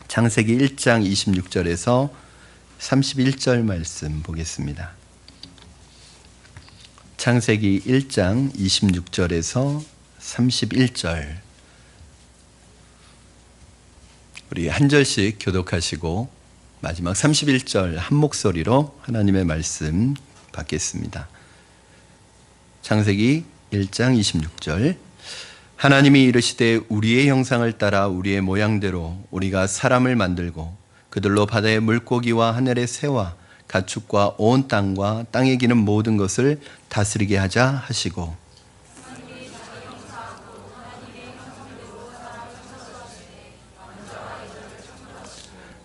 창세기 1장 26절에서 31절 말씀 보겠습니다. 창세기 1장 26절에서 31절 우리 한 절씩 교독하시고 마지막 31절 한 목소리로 하나님의 말씀 받겠습니다. 창세기 1장 26절 하나님이 이르시되 우리의 형상을 따라 우리의 모양대로 우리가 사람을 만들고 그들로 바다의 물고기와 하늘의 새와 가축과 온 땅과 땅에 기는 모든 것을 다스리게 하자 하시고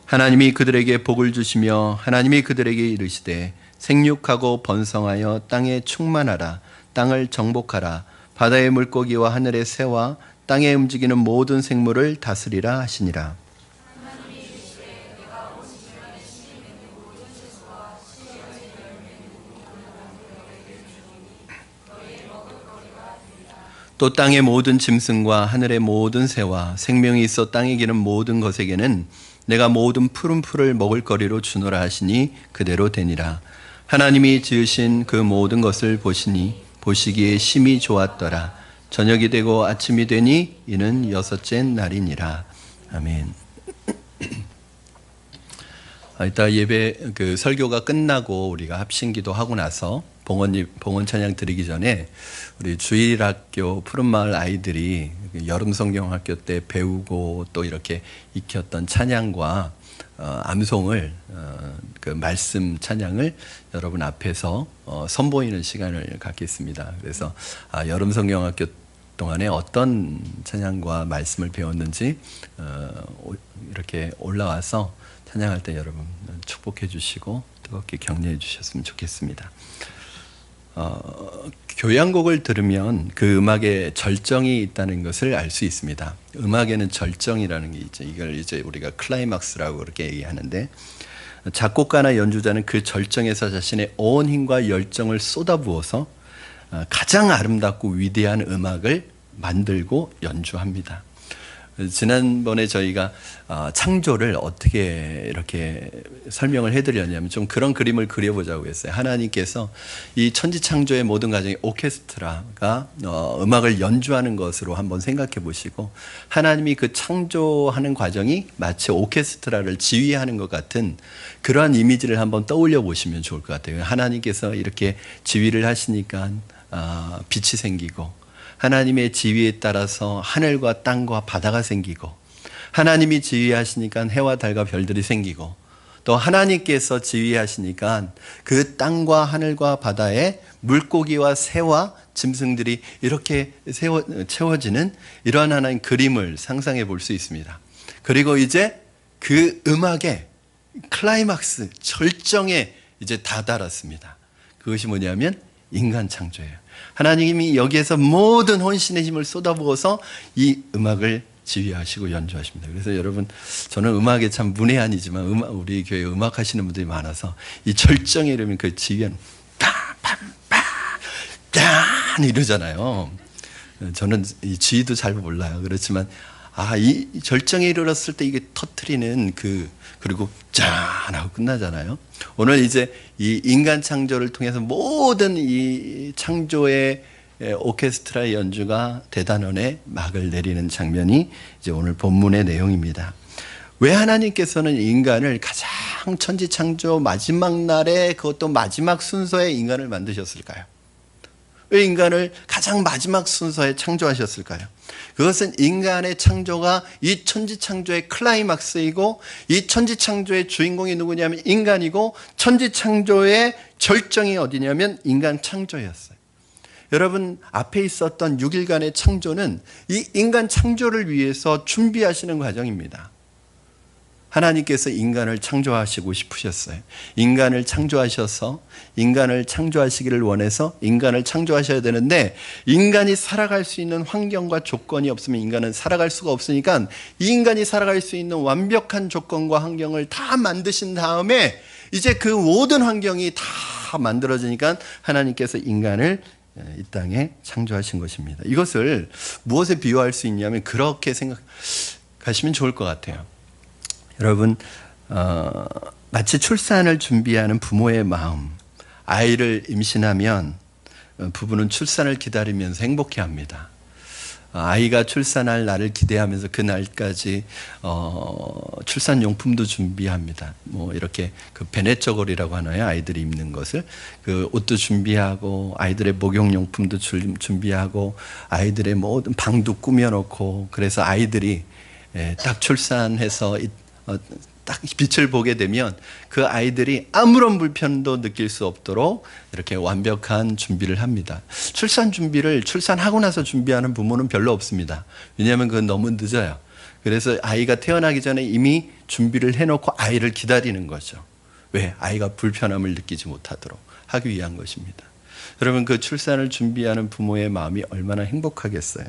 하나님이 그들에게 복을 주시며 하나님이 그들에게 이르시되 생육하고 번성하여 땅에 충만하라 땅을 정복하라 바다의 물고기와 하늘의 새와 땅에 움직이는 모든 생물을 다스리라 하시니라. 또 땅의 모든 짐승과 하늘의 모든 새와 생명이 있어 땅에 기는 모든 것에게는 내가 모든 푸른 풀을 먹을 거리로 주노라 하시니 그대로 되니라. 하나님이 지으신 그 모든 것을 보시니 보시기에 심히 좋았더라. 저녁이 되고 아침이 되니 이는 여섯째 날이니라. 아멘. 이따 예배 설교가 끝나고 우리가 합심기도 하고 나서 봉헌 찬양 드리기 전에 우리 주일학교 푸른마을 아이들이 여름 성경학교 때 배우고 또 이렇게 익혔던 찬양과 암송을 그 말씀 찬양을 여러분 앞에서 선보이는 시간을 갖겠습니다. 그래서 여름 성경학교 동안에 어떤 찬양과 말씀을 배웠는지 이렇게 올라와서 찬양할 때 여러분 축복해 주시고 뜨겁게 격려해 주셨으면 좋겠습니다. 교향곡을 들으면 그 음악에 절정이 있다는 것을 알 수 있습니다. 음악에는 절정이라는 게 있죠. 이걸 이제 우리가 클라이막스라고 그렇게 얘기하는데 작곡가나 연주자는 그 절정에서 자신의 온 힘과 열정을 쏟아부어서 가장 아름답고 위대한 음악을 만들고 연주합니다. 지난번에 저희가 창조를 어떻게 이렇게 설명을 해드렸냐면 좀 그런 그림을 그려보자고 했어요. 하나님께서 이 천지창조의 모든 과정이 오케스트라가 음악을 연주하는 것으로 한번 생각해 보시고 하나님이 그 창조하는 과정이 마치 오케스트라를 지휘하는 것 같은 그러한 이미지를 한번 떠올려 보시면 좋을 것 같아요. 하나님께서 이렇게 지휘를 하시니까 빛이 생기고 하나님의 지휘에 따라서 하늘과 땅과 바다가 생기고 하나님이 지휘하시니까 해와 달과 별들이 생기고 또 하나님께서 지휘하시니까 그 땅과 하늘과 바다에 물고기와 새와 짐승들이 이렇게 채워지는 이러한 하나의 그림을 상상해 볼 수 있습니다. 그리고 이제 그 음악의 클라이막스 절정에 이제 다다랐습니다. 그것이 뭐냐면 인간 창조예요. 하나님이 여기에서 모든 혼신의 힘을 쏟아부어서 이 음악을 지휘하시고 연주하십니다. 그래서 여러분 저는 음악에 참 문외한이지만 우리 교회에 음악하시는 분들이 많아서 이 절정에 이르면 그 지휘하는 빰빰빰 이러잖아요. 저는 이 지휘도 잘 몰라요. 그렇지만 이 절정에 이르렀을 때 이게 터트리는 그리고 짠 하고 끝나잖아요. 오늘 이제 이 인간 창조를 통해서 모든 이 창조의 오케스트라 연주가 대단원에 막을 내리는 장면이 이제 오늘 본문의 내용입니다. 왜 하나님께서는 인간을 가장 천지 창조 마지막 날에 그것도 마지막 순서에 인간을 만드셨을까요? 왜 인간을 가장 마지막 순서에 창조하셨을까요? 그것은 인간의 창조가 이 천지창조의 클라이막스이고 이 천지창조의 주인공이 누구냐면 인간이고 천지창조의 절정이 어디냐면 인간 창조였어요. 여러분 앞에 있었던 6일간의 창조는 이 인간 창조를 위해서 준비하시는 과정입니다. 하나님께서 인간을 창조하시고 싶으셨어요. 인간을 창조하셔서 인간을 창조하시기를 원해서 인간을 창조하셔야 되는데 인간이 살아갈 수 있는 환경과 조건이 없으면 인간은 살아갈 수가 없으니까 이 인간이 살아갈 수 있는 완벽한 조건과 환경을 다 만드신 다음에 이제 그 모든 환경이 다 만들어지니까 하나님께서 인간을 이 땅에 창조하신 것입니다. 이것을 무엇에 비유할 수 있냐면 그렇게 생각하시면 좋을 것 같아요. 여러분, 마치 출산을 준비하는 부모의 마음, 아이를 임신하면 부부는 출산을 기다리면서 행복해합니다. 아이가 출산할 날을 기대하면서 그 날까지 출산용품도 준비합니다. 뭐 이렇게 그 베네저걸이라고 하나요? 아이들이 입는 것을 그 옷도 준비하고 아이들의 목욕용품도 준비하고 아이들의 모든 방도 꾸며놓고, 그래서 아이들이 딱 출산해서 딱 빛을 보게 되면 그 아이들이 아무런 불편도 느낄 수 없도록 이렇게 완벽한 준비를 합니다. 출산 준비를 출산하고 나서 준비하는 부모는 별로 없습니다. 왜냐하면 그건 너무 늦어요. 그래서 아이가 태어나기 전에 이미 준비를 해놓고 아이를 기다리는 거죠. 왜? 아이가 불편함을 느끼지 못하도록 하기 위한 것입니다. 여러분, 그 출산을 준비하는 부모의 마음이 얼마나 행복하겠어요.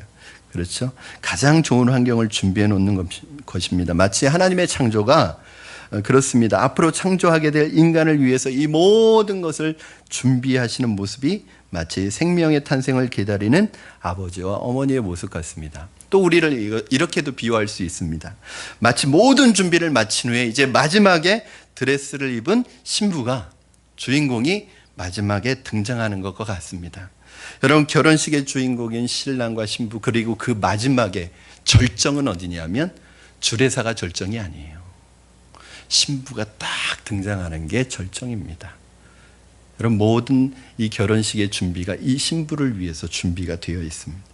그렇죠? 가장 좋은 환경을 준비해 놓는 것입니다. 마치 하나님의 창조가 그렇습니다. 앞으로 창조하게 될 인간을 위해서 이 모든 것을 준비하시는 모습이 마치 생명의 탄생을 기다리는 아버지와 어머니의 모습 같습니다. 또 우리를 이렇게도 비유할 수 있습니다. 마치 모든 준비를 마친 후에 이제 마지막에 드레스를 입은 신부가, 주인공이 마지막에 등장하는 것과 같습니다. 여러분, 결혼식의 주인공인 신랑과 신부, 그리고 그 마지막에 절정은 어디냐면 주례사가 절정이 아니에요. 신부가 딱 등장하는 게 절정입니다. 여러분, 모든 이 결혼식의 준비가 이 신부를 위해서 준비가 되어 있습니다.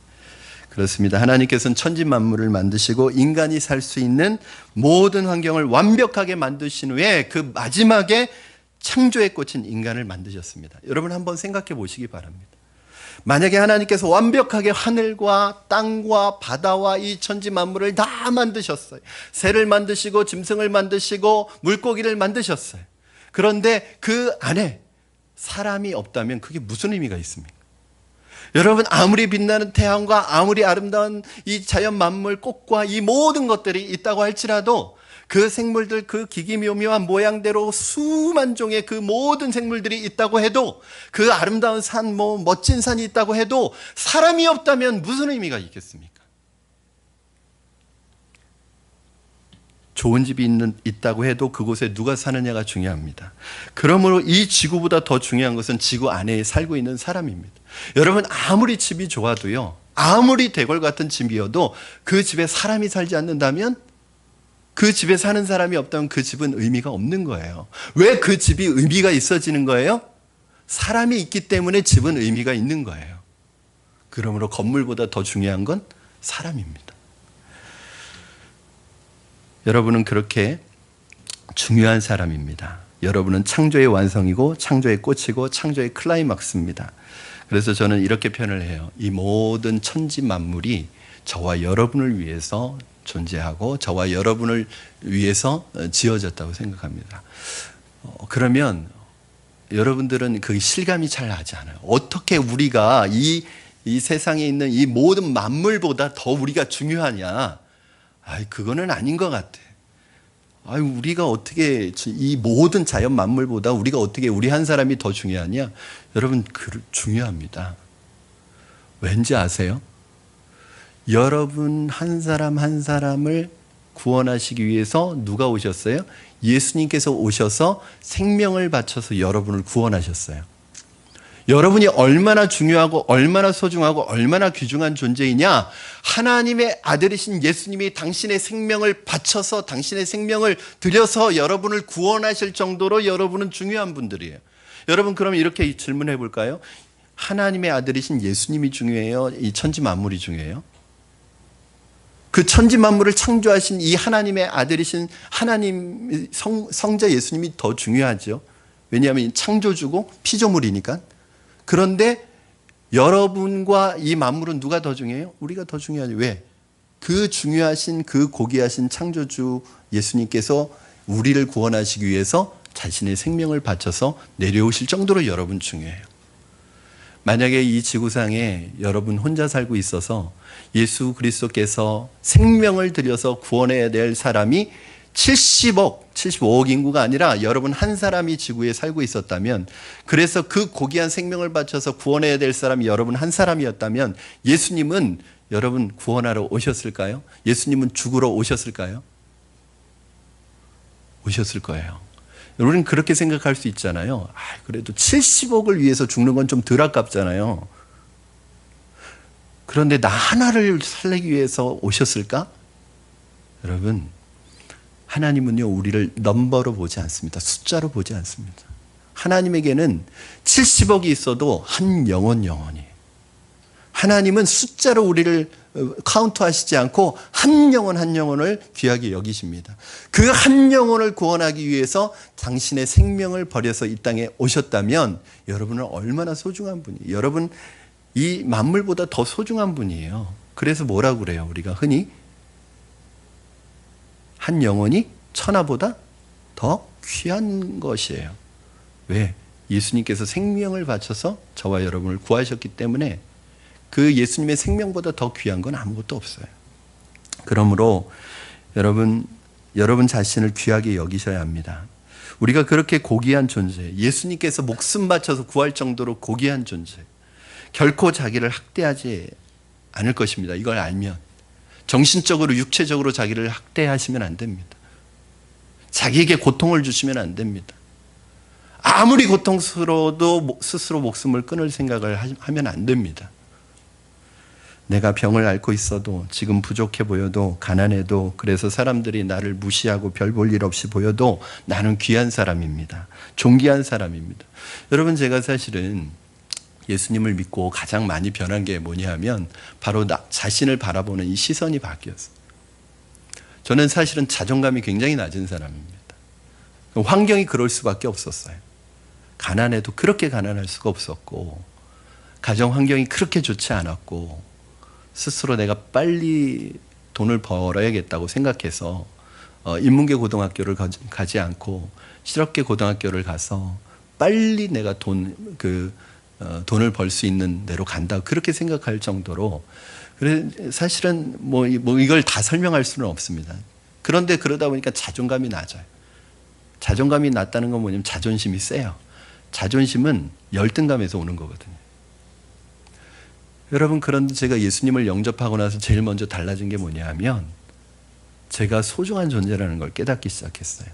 그렇습니다. 하나님께서는 천지 만물을 만드시고 인간이 살 수 있는 모든 환경을 완벽하게 만드신 후에 그 마지막에 창조에 꽂힌 인간을 만드셨습니다. 여러분, 한번 생각해 보시기 바랍니다. 만약에 하나님께서 완벽하게 하늘과 땅과 바다와 이 천지 만물을 다 만드셨어요. 새를 만드시고 짐승을 만드시고 물고기를 만드셨어요. 그런데 그 안에 사람이 없다면 그게 무슨 의미가 있습니까? 여러분, 아무리 빛나는 태양과 아무리 아름다운 이 자연 만물, 꽃과 이 모든 것들이 있다고 할지라도 그 생물들, 그 기기묘묘한 모양대로 수만 종의 그 모든 생물들이 있다고 해도, 그 아름다운 산, 멋진 산이 있다고 해도 사람이 없다면 무슨 의미가 있겠습니까? 좋은 집이 있다고 해도 그곳에 누가 사느냐가 중요합니다. 그러므로 이 지구보다 더 중요한 것은 지구 안에 살고 있는 사람입니다. 여러분, 아무리 집이 좋아도요, 아무리 대궐 같은 집이어도 그 집에 사람이 살지 않는다면, 그 집에 사는 사람이 없다면 그 집은 의미가 없는 거예요. 왜 그 집이 의미가 있어지는 거예요? 사람이 있기 때문에 집은 의미가 있는 거예요. 그러므로 건물보다 더 중요한 건 사람입니다. 여러분은 그렇게 중요한 사람입니다. 여러분은 창조의 완성이고 창조의 꽃이고 창조의 클라이막스입니다. 그래서 저는 이렇게 표현을 해요. 이 모든 천지 만물이 저와 여러분을 위해서 존재하고 저와 여러분을 위해서 지어졌다고 생각합니다. 그러면 여러분들은 그 실감이 잘 나지 않아요. 어떻게 우리가 이 세상에 있는 이 모든 만물보다 더 우리가 중요하냐? 그거는 아닌 것 같아. 우리가 어떻게 이 모든 자연 만물보다 우리가 어떻게 우리 한 사람이 더 중요하냐? 여러분, 중요합니다. 왠지 아세요? 여러분 한 사람 한 사람을 구원하시기 위해서 누가 오셨어요? 예수님께서 오셔서 생명을 바쳐서 여러분을 구원하셨어요. 여러분이 얼마나 중요하고 얼마나 소중하고 얼마나 귀중한 존재이냐? 하나님의 아들이신 예수님이 당신의 생명을 바쳐서 당신의 생명을 들여서 여러분을 구원하실 정도로 여러분은 중요한 분들이에요. 여러분, 그럼 이렇게 질문해 볼까요? 하나님의 아들이신 예수님이 중요해요? 이 천지 만물이 중요해요? 그 천지 만물을 창조하신 이 하나님의 아들이신 하나님 성자 예수님이 더 중요하죠. 왜냐하면 창조주고 피조물이니까. 그런데 여러분과 이 만물은 누가 더 중요해요? 우리가 더 중요하죠. 왜? 그 중요하신 그 고귀하신 창조주 예수님께서 우리를 구원하시기 위해서 자신의 생명을 바쳐서 내려오실 정도로 여러분 중요해요. 만약에 이 지구상에 여러분 혼자 살고 있어서 예수 그리스도께서 생명을 들여서 구원해야 될 사람이 75억 인구가 아니라 여러분 한 사람이 지구에 살고 있었다면, 그래서 그 고귀한 생명을 바쳐서 구원해야 될 사람이 여러분 한 사람이었다면 예수님은 여러분 구원하러 오셨을까요? 예수님은 죽으러 오셨을까요? 오셨을 거예요. 우리는 그렇게 생각할 수 있잖아요. 그래도 70억을 위해서 죽는 건 좀 덜 아깝잖아요. 그런데 나 하나를 살리기 위해서 오셨을까? 여러분, 하나님은요, 우리를 넘버로 보지 않습니다. 숫자로 보지 않습니다. 하나님에게는 70억이 있어도 한 영혼이. 하나님은 숫자로 우리를 카운트하시지 않고 한 영혼을 귀하게 여기십니다. 그 한 영혼을 구원하기 위해서 당신의 생명을 버려서 이 땅에 오셨다면 여러분은 얼마나 소중한 분이에요. 여러분, 이 만물보다 더 소중한 분이에요. 그래서 뭐라고 그래요? 우리가 흔히 한 영혼이 천하보다 더 귀한 것이에요. 왜? 예수님께서 생명을 바쳐서 저와 여러분을 구하셨기 때문에 그 예수님의 생명보다 더 귀한 건 아무것도 없어요. 그러므로 여러분 자신을 귀하게 여기셔야 합니다. 우리가 그렇게 고귀한 존재, 예수님께서 목숨 바쳐서 구할 정도로 고귀한 존재, 결코 자기를 학대하지 않을 것입니다. 이걸 알면 정신적으로 육체적으로 자기를 학대하시면 안 됩니다. 자기에게 고통을 주시면 안 됩니다. 아무리 고통스러워도 스스로 목숨을 끊을 생각을 하면 안 됩니다. 내가 병을 앓고 있어도, 지금 부족해 보여도, 가난해도, 그래서 사람들이 나를 무시하고 별 볼 일 없이 보여도 나는 귀한 사람입니다. 존귀한 사람입니다. 여러분, 제가 사실은 예수님을 믿고 가장 많이 변한 게 뭐냐 하면 바로 나 자신을 바라보는 이 시선이 바뀌었어요. 저는 사실은 자존감이 굉장히 낮은 사람입니다. 환경이 그럴 수밖에 없었어요. 가난해도 그렇게 가난할 수가 없었고, 가정 환경이 그렇게 좋지 않았고, 스스로 내가 빨리 돈을 벌어야겠다고 생각해서 인문계 고등학교를 가지 않고 실업계 고등학교를 가서 빨리 내가 돈을 벌 수 있는 데로 간다, 그렇게 생각할 정도로. 그래, 사실은 뭐 이걸 다 설명할 수는 없습니다. 그런데 그러다 보니까 자존감이 낮아요. 자존감이 낮다는 건 뭐냐면 자존심이 세요. 자존심은 열등감에서 오는 거거든요. 여러분, 그런데 제가 예수님을 영접하고 나서 제일 먼저 달라진 게 뭐냐 하면 제가 소중한 존재라는 걸 깨닫기 시작했어요.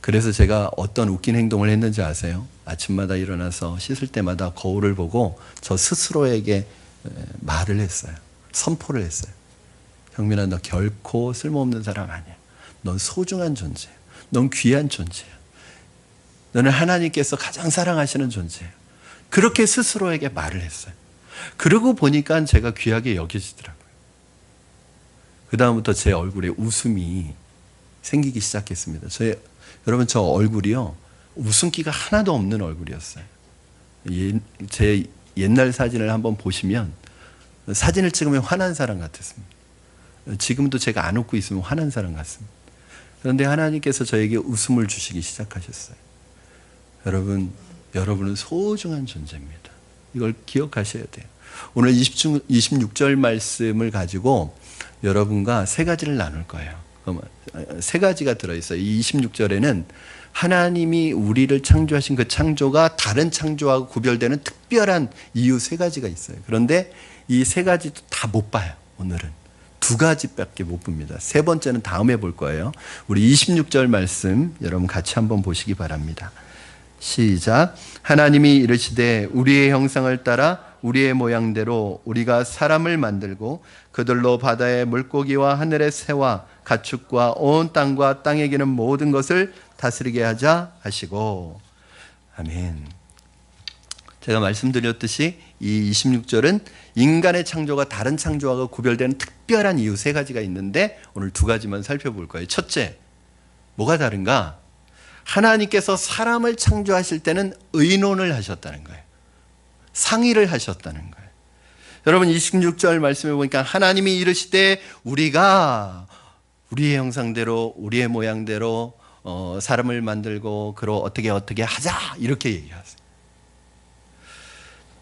그래서 제가 어떤 웃긴 행동을 했는지 아세요? 아침마다 일어나서 씻을 때마다 거울을 보고 저 스스로에게 말을 했어요. 선포를 했어요. 형민아, 너 결코 쓸모없는 사람 아니야. 넌 소중한 존재야. 넌 귀한 존재야. 너는 하나님께서 가장 사랑하시는 존재야. 그렇게 스스로에게 말을 했어요. 그러고 보니까 제가 귀하게 여겨지더라고요. 그 다음부터 제 얼굴에 웃음이 생기기 시작했습니다. 여러분, 저 얼굴이요, 웃음기가 하나도 없는 얼굴이었어요. 제 옛날 사진을 한번 보시면 사진을 찍으면 화난 사람 같았습니다. 지금도 제가 안 웃고 있으면 화난 사람 같습니다. 그런데 하나님께서 저에게 웃음을 주시기 시작하셨어요. 여러분은 소중한 존재입니다. 이걸 기억하셔야 돼요. 오늘 26절 말씀을 가지고 여러분과 세 가지를 나눌 거예요. 세 가지가 들어있어요. 이 26절에는 하나님이 우리를 창조하신 그 창조가 다른 창조하고 구별되는 특별한 이유 세 가지가 있어요. 그런데 이 세 가지도 다 못 봐요. 오늘은 두 가지밖에 못 봅니다. 세 번째는 다음에 볼 거예요. 우리 26절 말씀 여러분 같이 한번 보시기 바랍니다. 시작. 하나님이 이르시되 우리의 형상을 따라 우리의 모양대로 우리가 사람을 만들고 그들로 바다의 물고기와 하늘의 새와 가축과 온 땅과 땅에 기는 모든 것을 다스리게 하자 하시고. 아멘. 제가 말씀드렸듯이 이 26절은 인간의 창조가 다른 창조하고 구별되는 특별한 이유 세 가지가 있는데 오늘 두 가지만 살펴볼 거예요. 첫째, 뭐가 다른가? 하나님께서 사람을 창조하실 때는 의논을 하셨다는 거예요. 상의를 하셨다는 거예요. 여러분, 26절 말씀해 보니까 하나님이 이르시되 우리가 우리의 형상대로 우리의 모양대로 사람을 만들고 그로 어떻게 하자, 이렇게 얘기하세요.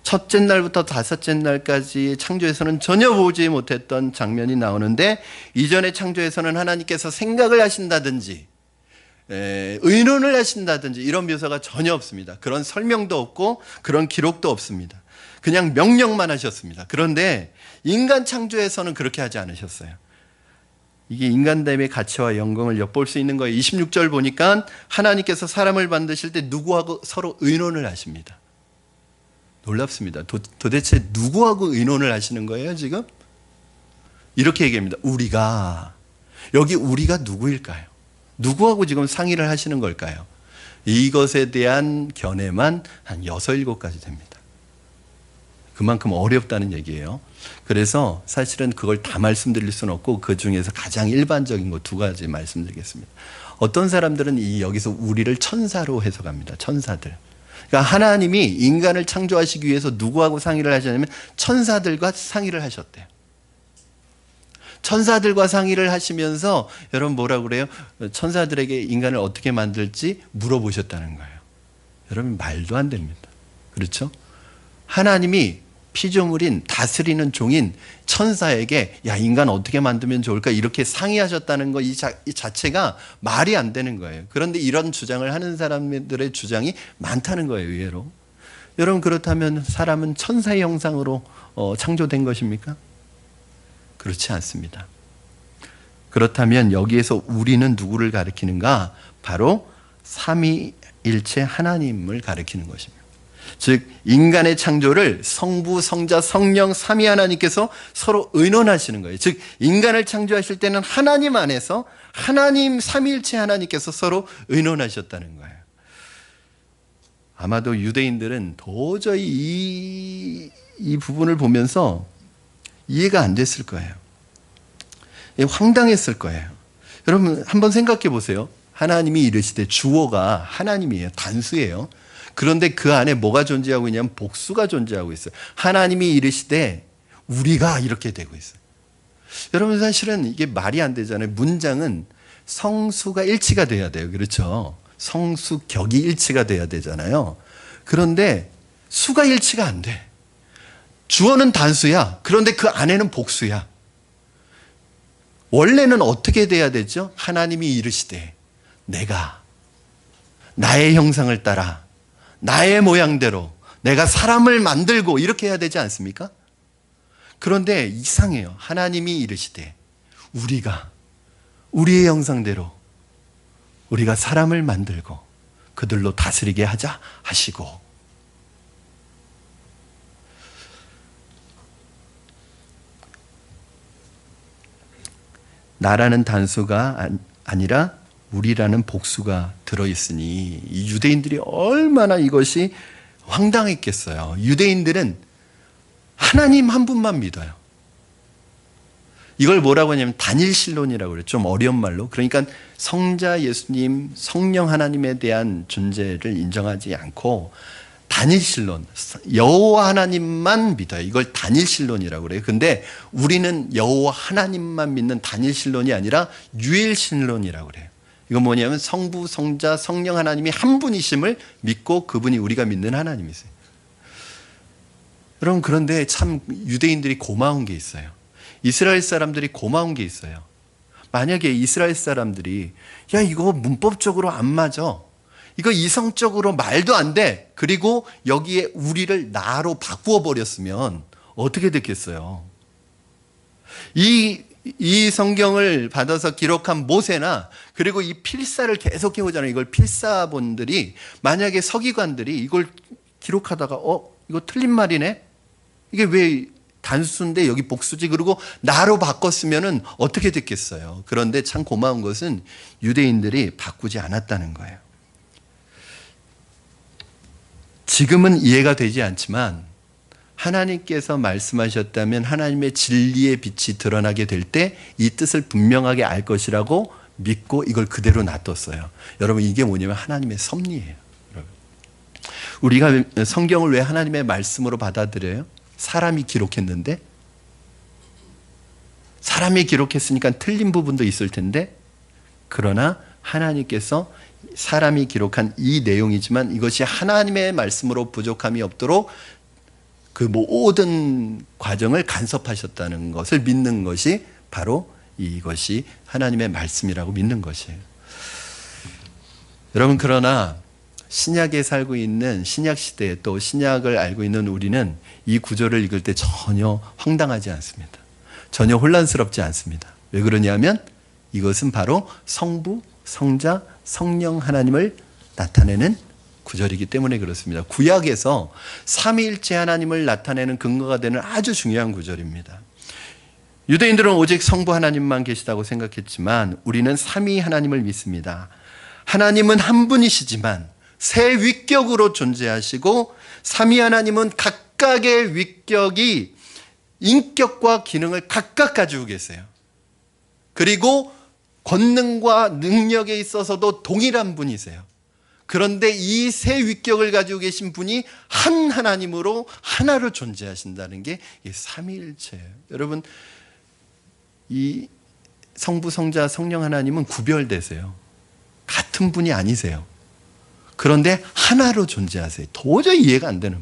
첫째 날부터 다섯째 날까지 창조에서는 전혀 보지 못했던 장면이 나오는데, 이전의 창조에서는 하나님께서 생각을 하신다든지 의논을 하신다든지 이런 묘사가 전혀 없습니다. 그런 설명도 없고 그런 기록도 없습니다. 그냥 명령만 하셨습니다. 그런데 인간 창조에서는 그렇게 하지 않으셨어요. 이게 인간됨의 가치와 영광을 엿볼 수 있는 거예요. 26절 보니까 하나님께서 사람을 만드실 때 누구하고 서로 의논을 하십니다. 놀랍습니다. 도대체 누구하고 의논을 하시는 거예요, 지금? 이렇게 얘기합니다. 우리가. 여기 우리가 누구일까요? 누구하고 지금 상의를 하시는 걸까요? 이것에 대한 견해만 한 6, 7가지 됩니다. 그만큼 어렵다는 얘기예요. 그래서 사실은 그걸 다 말씀드릴 수는 없고 그 중에서 가장 일반적인 거 2가지 말씀드리겠습니다. 어떤 사람들은 여기서 우리를 천사로 해석합니다. 천사들. 그러니까 하나님이 인간을 창조하시기 위해서 누구하고 상의를 하셨냐면 천사들과 상의를 하셨대요. 천사들과 상의를 하시면서 여러분 뭐라고 그래요? 천사들에게 인간을 어떻게 만들지 물어보셨다는 거예요. 여러분 말도 안 됩니다. 그렇죠? 하나님이 피조물인 다스리는 종인 천사에게 야 인간 어떻게 만들면 좋을까 이렇게 상의하셨다는 거 이 자체가 말이 안 되는 거예요. 그런데 이런 주장을 하는 사람들의 주장이 많다는 거예요. 의외로. 여러분 그렇다면 사람은 천사의 형상으로 창조된 것입니까? 그렇지 않습니다. 그렇다면 여기에서 우리는 누구를 가리키는가? 바로 삼위일체 하나님을 가리키는 것입니다. 즉 인간의 창조를 성부, 성자, 성령 삼위 하나님께서 서로 의논하시는 거예요. 즉 인간을 창조하실 때는 하나님 안에서 하나님 삼위일체 하나님께서 서로 의논하셨다는 거예요. 아마도 유대인들은 도저히 이 부분을 보면서 이해가 안 됐을 거예요. 황당했을 거예요. 여러분 한번 생각해 보세요. 하나님이 이르시되 주어가 하나님이에요. 단수예요. 그런데 그 안에 뭐가 존재하고 있냐면 복수가 존재하고 있어요. 하나님이 이르시되 우리가 이렇게 되고 있어요. 여러분 사실은 이게 말이 안 되잖아요. 문장은 성수가 일치가 돼야 돼요. 그렇죠? 성수 격이 일치가 돼야 되잖아요. 그런데 수가 일치가 안 돼. 주어는 단수야. 그런데 그 안에는 복수야. 원래는 어떻게 돼야 되죠? 하나님이 이르시되 내가 나의 형상을 따라 나의 모양대로 내가 사람을 만들고 이렇게 해야 되지 않습니까? 그런데 이상해요. 하나님이 이르시되 우리가 우리의 형상대로 우리가 사람을 만들고 그들로 다스리게 하자 하시고 나라는 단수가 아니라 우리라는 복수가 들어있으니 이 유대인들이 얼마나 이것이 황당했겠어요. 유대인들은 하나님 한 분만 믿어요. 이걸 뭐라고 하냐면 단일신론이라고 그래요. 좀 어려운 말로. 그러니까 성자 예수님, 성령 하나님에 대한 존재를 인정하지 않고 단일신론, 여호와 하나님만 믿어요. 이걸 단일신론이라고 그래요. 근데 우리는 여호와 하나님만 믿는 단일신론이 아니라 유일신론이라고 그래요. 이건 뭐냐면 성부, 성자, 성령 하나님이 한 분이심을 믿고 그분이 우리가 믿는 하나님이세요. 여러분 그런데 참 유대인들이 고마운 게 있어요. 이스라엘 사람들이 고마운 게 있어요. 만약에 이스라엘 사람들이 야 이거 문법적으로 안 맞아. 이거 이성적으로 말도 안 돼. 그리고 여기에 우리를 나로 바꾸어 버렸으면 어떻게 됐겠어요? 이 성경을 받아서 기록한 모세나 그리고 이 필사를 계속 해오잖아요. 이걸 필사본들이 만약에 서기관들이 이걸 기록하다가 이거 틀린 말이네? 이게 왜 단수인데 여기 복수지? 그리고 나로 바꿨으면 어떻게 됐겠어요? 그런데 참 고마운 것은 유대인들이 바꾸지 않았다는 거예요. 지금은 이해가 되지 않지만 하나님께서 말씀하셨다면 하나님의 진리의 빛이 드러나게 될 때 이 뜻을 분명하게 알 것이라고 믿고 이걸 그대로 놔뒀어요. 여러분 이게 뭐냐면 하나님의 섭리예요. 여러분. 우리가 성경을 왜 하나님의 말씀으로 받아들여요? 사람이 기록했는데 사람이 기록했으니까 틀린 부분도 있을 텐데 그러나 하나님께서 사람이 기록한 이 내용이지만 이것이 하나님의 말씀으로 부족함이 없도록 그 모든 과정을 간섭하셨다는 것을 믿는 것이 바로 이것이 하나님의 말씀이라고 믿는 것이에요. 여러분 그러나 신약에 살고 있는 신약 시대에 또 신약을 알고 있는 우리는 이 구절을 읽을 때 전혀 황당하지 않습니다. 전혀 혼란스럽지 않습니다. 왜 그러냐면 이것은 바로 성부, 성자, 성령 하나님을 나타내는 구절이기 때문에 그렇습니다. 구약에서 삼위일체 하나님을 나타내는 근거가 되는 아주 중요한 구절입니다. 유대인들은 오직 성부 하나님만 계시다고 생각했지만 우리는 삼위 하나님을 믿습니다. 하나님은 한 분이시지만 세 위격으로 존재하시고 삼위 하나님은 각각의 위격이 인격과 기능을 각각 가지고 계세요. 그리고 권능과 능력에 있어서도 동일한 분이세요. 그런데 이 세 위격을 가지고 계신 분이 한 하나님으로 하나로 존재하신다는 게 이 삼위일체예요. 여러분, 이 성부, 성자, 성령 하나님은 구별되세요. 같은 분이 아니세요. 그런데 하나로 존재하세요. 도저히 이해가 안 되는.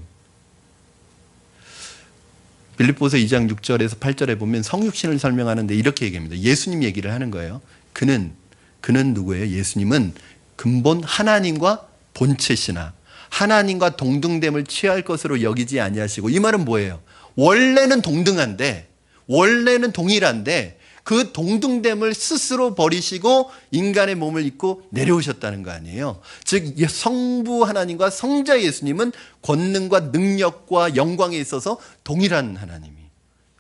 빌립보서 2장 6절에서 8절에 보면 성육신을 설명하는데 이렇게 얘기합니다. 예수님 얘기를 하는 거예요. 그는 누구예요? 예수님은 근본 하나님과 본체시나 하나님과 동등됨을 취할 것으로 여기지 아니하시고, 이 말은 뭐예요? 원래는 동등한데, 원래는 동일한데 그 동등됨을 스스로 버리시고 인간의 몸을 입고 내려오셨다는 거 아니에요. 즉 성부 하나님과 성자 예수님은 권능과 능력과 영광에 있어서 동일한 하나님이,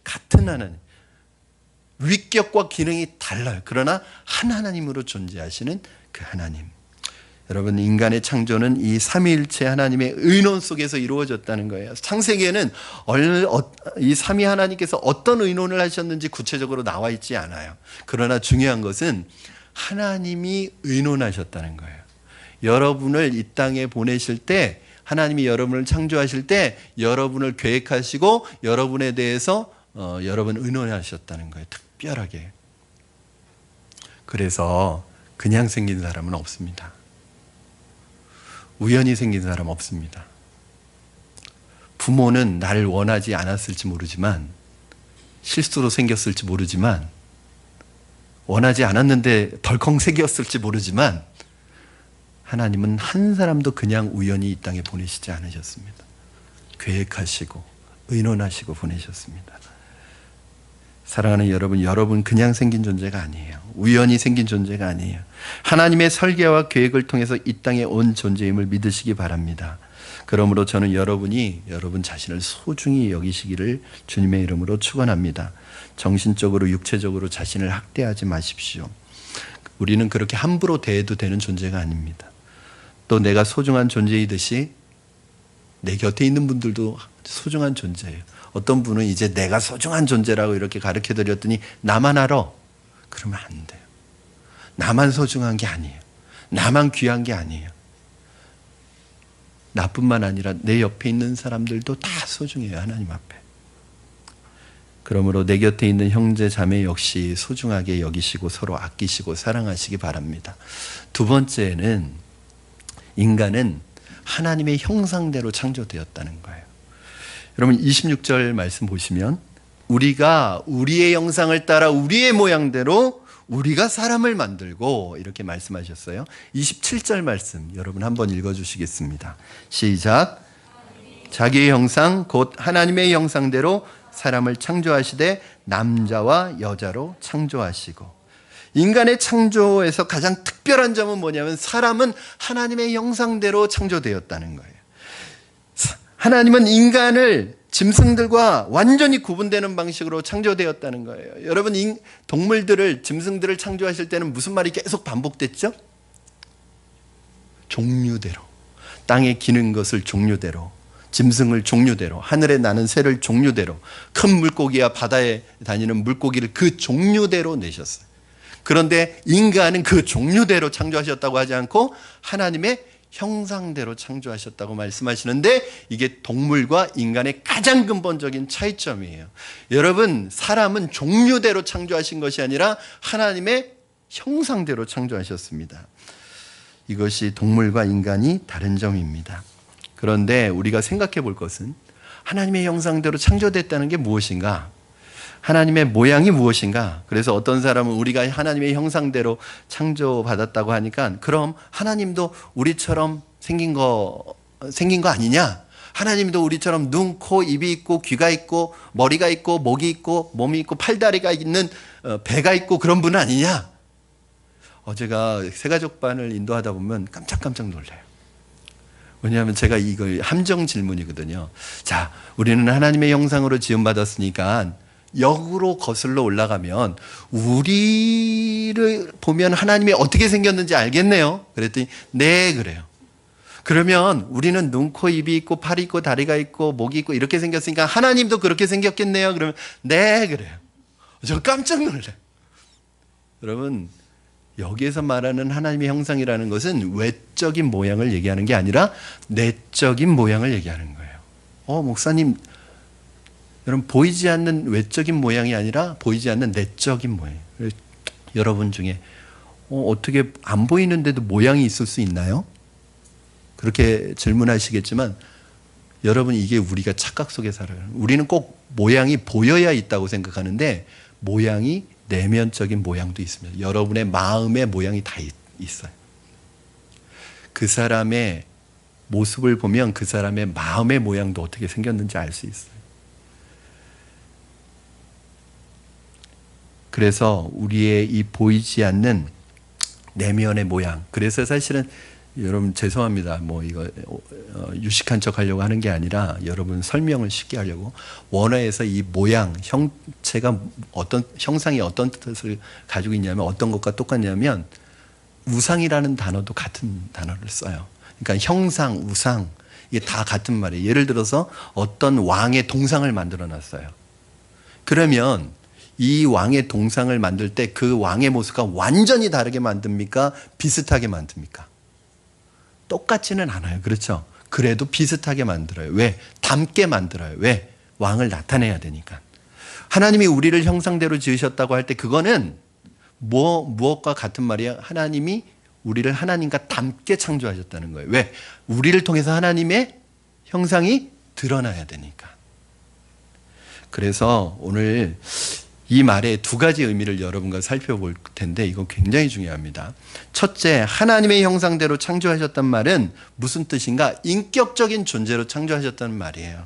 같은 하나님, 위격과 기능이 달라요. 그러나 한 하나님으로 존재하시는 그 하나님. 여러분, 인간의 창조는 이 삼위일체 하나님의 의논 속에서 이루어졌다는 거예요. 창세기에는 이 삼위 하나님께서 어떤 의논을 하셨는지 구체적으로 나와 있지 않아요. 그러나 중요한 것은 하나님이 의논하셨다는 거예요. 여러분을 이 땅에 보내실 때, 하나님이 여러분을 창조하실 때 여러분을 계획하시고 여러분에 대해서 여러분 의논하셨다는 거예요. 특별하게. 그래서 그냥 생긴 사람은 없습니다. 우연히 생긴 사람 없습니다. 부모는 나를 원하지 않았을지 모르지만, 실수로 생겼을지 모르지만, 원하지 않았는데 덜컹 생겼을지 모르지만, 하나님은 한 사람도 그냥 우연히 이 땅에 보내시지 않으셨습니다. 계획하시고 의논하시고 보내셨습니다. 사랑하는 여러분 그냥 생긴 존재가 아니에요. 우연히 생긴 존재가 아니에요. 하나님의 설계와 계획을 통해서 이 땅에 온 존재임을 믿으시기 바랍니다. 그러므로 저는 여러분 자신을 소중히 여기시기를 주님의 이름으로 축원합니다. 정신적으로 육체적으로 자신을 학대하지 마십시오. 우리는 그렇게 함부로 대해도 되는 존재가 아닙니다. 또 내가 소중한 존재이듯이 내 곁에 있는 분들도 소중한 존재예요. 어떤 분은 이제 내가 소중한 존재라고 이렇게 가르쳐 드렸더니 나만 알아? 그러면 안 돼요. 나만 소중한 게 아니에요. 나만 귀한 게 아니에요. 나뿐만 아니라 내 옆에 있는 사람들도 다 소중해요. 하나님 앞에. 그러므로 내 곁에 있는 형제 자매 역시 소중하게 여기시고 서로 아끼시고 사랑하시기 바랍니다. 두 번째는 인간은 하나님의 형상대로 창조되었다는 거예요. 여러분 26절 말씀 보시면 우리가 우리의 형상을 따라 우리의 모양대로 우리가 사람을 만들고 이렇게 말씀하셨어요. 27절 말씀 여러분 한번 읽어주시겠습니다. 시작. 자기의 형상 곧 하나님의 형상대로 사람을 창조하시되 남자와 여자로 창조하시고. 인간의 창조에서 가장 특별한 점은 뭐냐면 사람은 하나님의 형상대로 창조되었다는 거예요. 하나님은 인간을 짐승들과 완전히 구분되는 방식으로 창조되었다는 거예요. 여러분 동물들을, 짐승들을 창조하실 때는 무슨 말이 계속 반복됐죠? 종류대로. 땅에 기는 것을 종류대로, 짐승을 종류대로, 하늘에 나는 새를 종류대로, 큰 물고기와 바다에 다니는 물고기를 그 종류대로 내셨어요. 그런데 인간은 그 종류대로 창조하셨다고 하지 않고 하나님의 형상대로 창조하셨다고 말씀하시는데 이게 동물과 인간의 가장 근본적인 차이점이에요. 여러분, 사람은 종류대로 창조하신 것이 아니라 하나님의 형상대로 창조하셨습니다. 이것이 동물과 인간이 다른 점입니다. 그런데 우리가 생각해 볼 것은 하나님의 형상대로 창조됐다는 게 무엇인가? 하나님의 모양이 무엇인가? 그래서 어떤 사람은 우리가 하나님의 형상대로 창조받았다고 하니까 그럼 하나님도 우리처럼 생긴 거 아니냐? 하나님도 우리처럼 눈, 코, 입이 있고 귀가 있고 머리가 있고 목이 있고 몸이 있고 팔다리가 있는 배가 있고 그런 분 아니냐? 제가 새가족반을 인도하다 보면 깜짝깜짝 놀라요. 왜냐하면 제가 이걸 함정 질문이거든요. 자, 우리는 하나님의 형상으로 지음받았으니까 역으로 거슬러 올라가면 우리를 보면 하나님이 어떻게 생겼는지 알겠네요. 그랬더니 네, 그래요. 그러면 우리는 눈, 코, 입이 있고 팔이 있고 다리가 있고 목이 있고 이렇게 생겼으니까 하나님도 그렇게 생겼겠네요. 그러면 네, 그래요. 저 깜짝 놀라요. 여러분, 여기에서 말하는 하나님의 형상이라는 것은 외적인 모양을 얘기하는 게 아니라 내적인 모양을 얘기하는 거예요. 목사님, 여러분, 보이지 않는 외적인 모양이 아니라 보이지 않는 내적인 모양. 여러분 중에 어떻게 안 보이는데도 모양이 있을 수 있나요? 그렇게 질문하시겠지만 여러분, 이게 우리가 착각 속에 살아요. 우리는 꼭 모양이 보여야 있다고 생각하는데 모양이 내면적인 모양도 있습니다. 여러분의 마음의 모양이 다 있어요. 그 사람의 모습을 보면 그 사람의 마음의 모양도 어떻게 생겼는지 알 수 있어요. 그래서 우리의 이 보이지 않는 내면의 모양. 그래서 사실은 여러분 죄송합니다. 이거 유식한 척 하려고 하는 게 아니라 여러분 설명을 쉽게 하려고 원어에서 이 모양, 형체가 형상이 어떤 뜻을 가지고 있냐면 어떤 것과 똑같냐면 우상이라는 단어도 같은 단어를 써요. 그러니까 형상, 우상 이게 다 같은 말이에요. 예를 들어서 어떤 왕의 동상을 만들어 놨어요. 그러면 이 왕의 동상을 만들 때 그 왕의 모습과 완전히 다르게 만듭니까? 비슷하게 만듭니까? 똑같지는 않아요. 그렇죠? 그래도 비슷하게 만들어요. 왜? 닮게 만들어요. 왜? 왕을 나타내야 되니까. 하나님이 우리를 형상대로 지으셨다고 할 때 그거는 무엇과 같은 말이야? 하나님이 우리를 하나님과 닮게 창조하셨다는 거예요. 왜? 우리를 통해서 하나님의 형상이 드러나야 되니까. 그래서 오늘 이 말의 두 가지 의미를 여러분과 살펴볼 텐데 이건 굉장히 중요합니다. 첫째, 하나님의 형상대로 창조하셨단 말은 무슨 뜻인가? 인격적인 존재로 창조하셨다는 말이에요.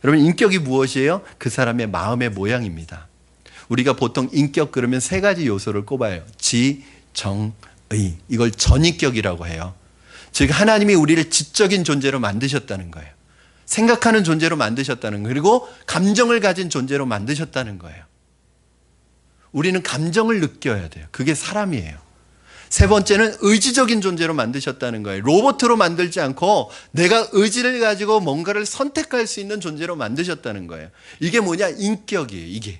여러분, 인격이 무엇이에요? 그 사람의 마음의 모양입니다. 우리가 보통 인격 그러면 세 가지 요소를 꼽아요. 지, 정, 의. 이걸 전인격이라고 해요. 즉 하나님이 우리를 지적인 존재로 만드셨다는 거예요. 생각하는 존재로 만드셨다는 거예요. 그리고 감정을 가진 존재로 만드셨다는 거예요. 우리는 감정을 느껴야 돼요. 그게 사람이에요. 세 번째는 의지적인 존재로 만드셨다는 거예요. 로봇으로 만들지 않고 내가 의지를 가지고 뭔가를 선택할 수 있는 존재로 만드셨다는 거예요. 이게 뭐냐? 인격이에요. 이게.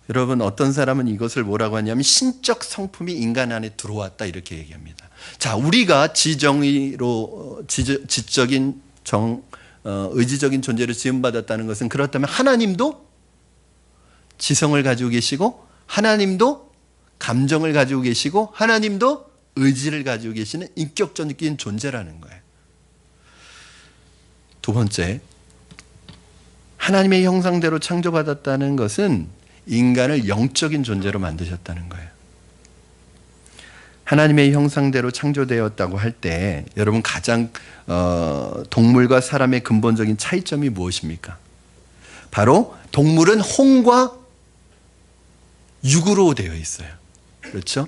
여러분, 어떤 사람은 이것을 뭐라고 하냐면 신적 성품이 인간 안에 들어왔다 이렇게 얘기합니다. 자, 우리가 지적인 의지적인 존재로 지음받았다는 것은 그렇다면 하나님도 지성을 가지고 계시고 하나님도 감정을 가지고 계시고 하나님도 의지를 가지고 계시는 인격적인 존재라는 거예요. 두 번째, 하나님의 형상대로 창조받았다는 것은 인간을 영적인 존재로 만드셨다는 거예요. 하나님의 형상대로 창조되었다고 할 때 여러분 가장 동물과 사람의 근본적인 차이점이 무엇입니까? 바로 동물은 혼과 육으로 되어 있어요. 그렇죠?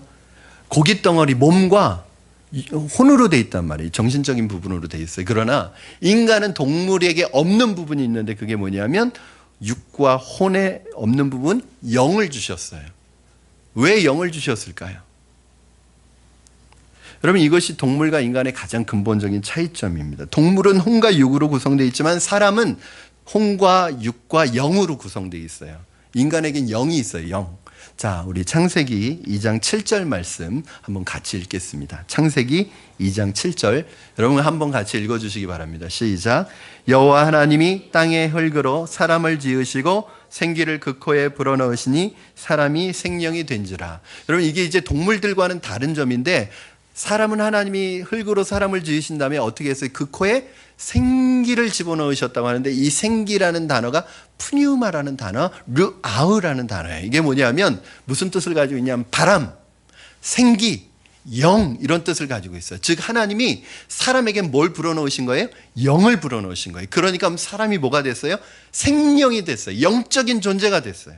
고깃덩어리 몸과 혼으로 되어 있단 말이에요. 정신적인 부분으로 되어 있어요. 그러나 인간은 동물에게 없는 부분이 있는데 그게 뭐냐면 육과 혼에 없는 부분, 영을 주셨어요. 왜 영을 주셨을까요? 여러분, 이것이 동물과 인간의 가장 근본적인 차이점입니다. 동물은 혼과 육으로 구성되어 있지만 사람은 혼과 육과 영으로 구성되어 있어요. 인간에겐 영이 있어요. 영. 자, 우리 창세기 2장 7절 말씀 한번 같이 읽겠습니다. 창세기 2장 7절 여러분 한번 같이 읽어주시기 바랍니다. 시작. 여호와 하나님이 땅의 흙으로 사람을 지으시고 생기를 그 코에 불어넣으시니 사람이 생명이 된지라. 여러분, 이게 이제 동물들과는 다른 점인데 사람은 하나님이 흙으로 사람을 지으신 다음에 어떻게 했어요? 그 코에 생기를 집어넣으셨다고 하는데 이 생기라는 단어가 푸뉴마라는 단어, 르아우라는 단어예요. 이게 뭐냐면 무슨 뜻을 가지고 있냐면 바람, 생기, 영 이런 뜻을 가지고 있어요. 즉 하나님이 사람에게 뭘 불어넣으신 거예요? 영을 불어넣으신 거예요. 그러니까 사람이 뭐가 됐어요? 생명이 됐어요. 영적인 존재가 됐어요.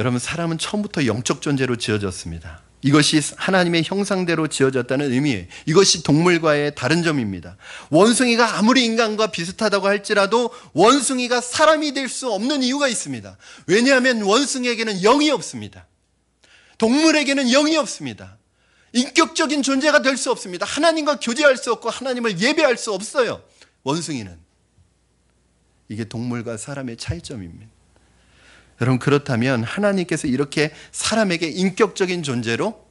여러분, 사람은 처음부터 영적 존재로 지어졌습니다. 이것이 하나님의 형상대로 지어졌다는 의미예요. 이것이 동물과의 다른 점입니다. 원숭이가 아무리 인간과 비슷하다고 할지라도 원숭이가 사람이 될 수 없는 이유가 있습니다. 왜냐하면 원숭이에게는 영이 없습니다. 동물에게는 영이 없습니다. 인격적인 존재가 될 수 없습니다. 하나님과 교제할 수 없고 하나님을 예배할 수 없어요. 원숭이는. 이게 동물과 사람의 차이점입니다. 여러분, 그렇다면 하나님께서 이렇게 사람에게 인격적인 존재로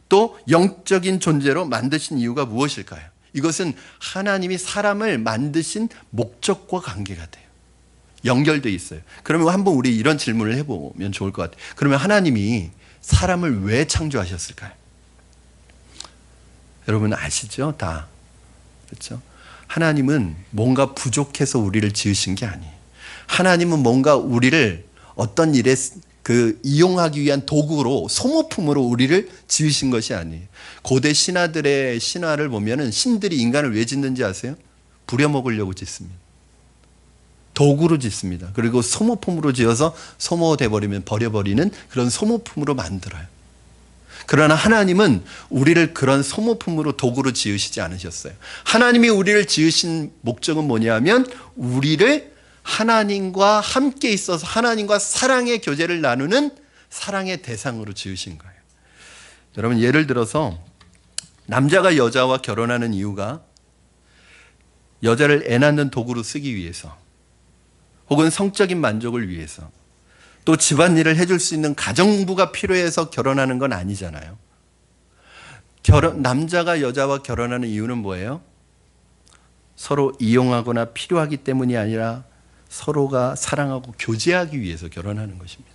또 영적인 존재로 만드신 이유가 무엇일까요? 이것은 하나님이 사람을 만드신 목적과 관계가 돼요. 연결되어 있어요. 그러면 한번 우리 이런 질문을 해보면 좋을 것 같아요. 그러면 하나님이 사람을 왜 창조하셨을까요? 여러분 아시죠? 다. 그렇죠? 하나님은 뭔가 부족해서 우리를 지으신 게 아니에요. 하나님은 뭔가 우리를 어떤 일에 이용하기 위한 도구로, 소모품으로 우리를 지으신 것이 아니에요. 고대 신화들의 신화를 보면은 신들이 인간을 왜 짓는지 아세요? 부려먹으려고 짓습니다. 도구로 짓습니다. 그리고 소모품으로 지어서 소모돼 버리면 버려버리는 그런 소모품으로 만들어요. 그러나 하나님은 우리를 그런 소모품으로, 도구로 지으시지 않으셨어요. 하나님이 우리를 지으신 목적은 뭐냐면 우리를 하나님과 함께 있어서 하나님과 사랑의 교제를 나누는 사랑의 대상으로 지으신 거예요. 여러분, 예를 들어서 남자가 여자와 결혼하는 이유가 여자를 애 낳는 도구로 쓰기 위해서, 혹은 성적인 만족을 위해서, 또 집안일을 해줄 수 있는 가정부가 필요해서 결혼하는 건 아니잖아요. 남자가 여자와 결혼하는 이유는 뭐예요? 서로 이용하거나 필요하기 때문이 아니라 서로가 사랑하고 교제하기 위해서 결혼하는 것입니다.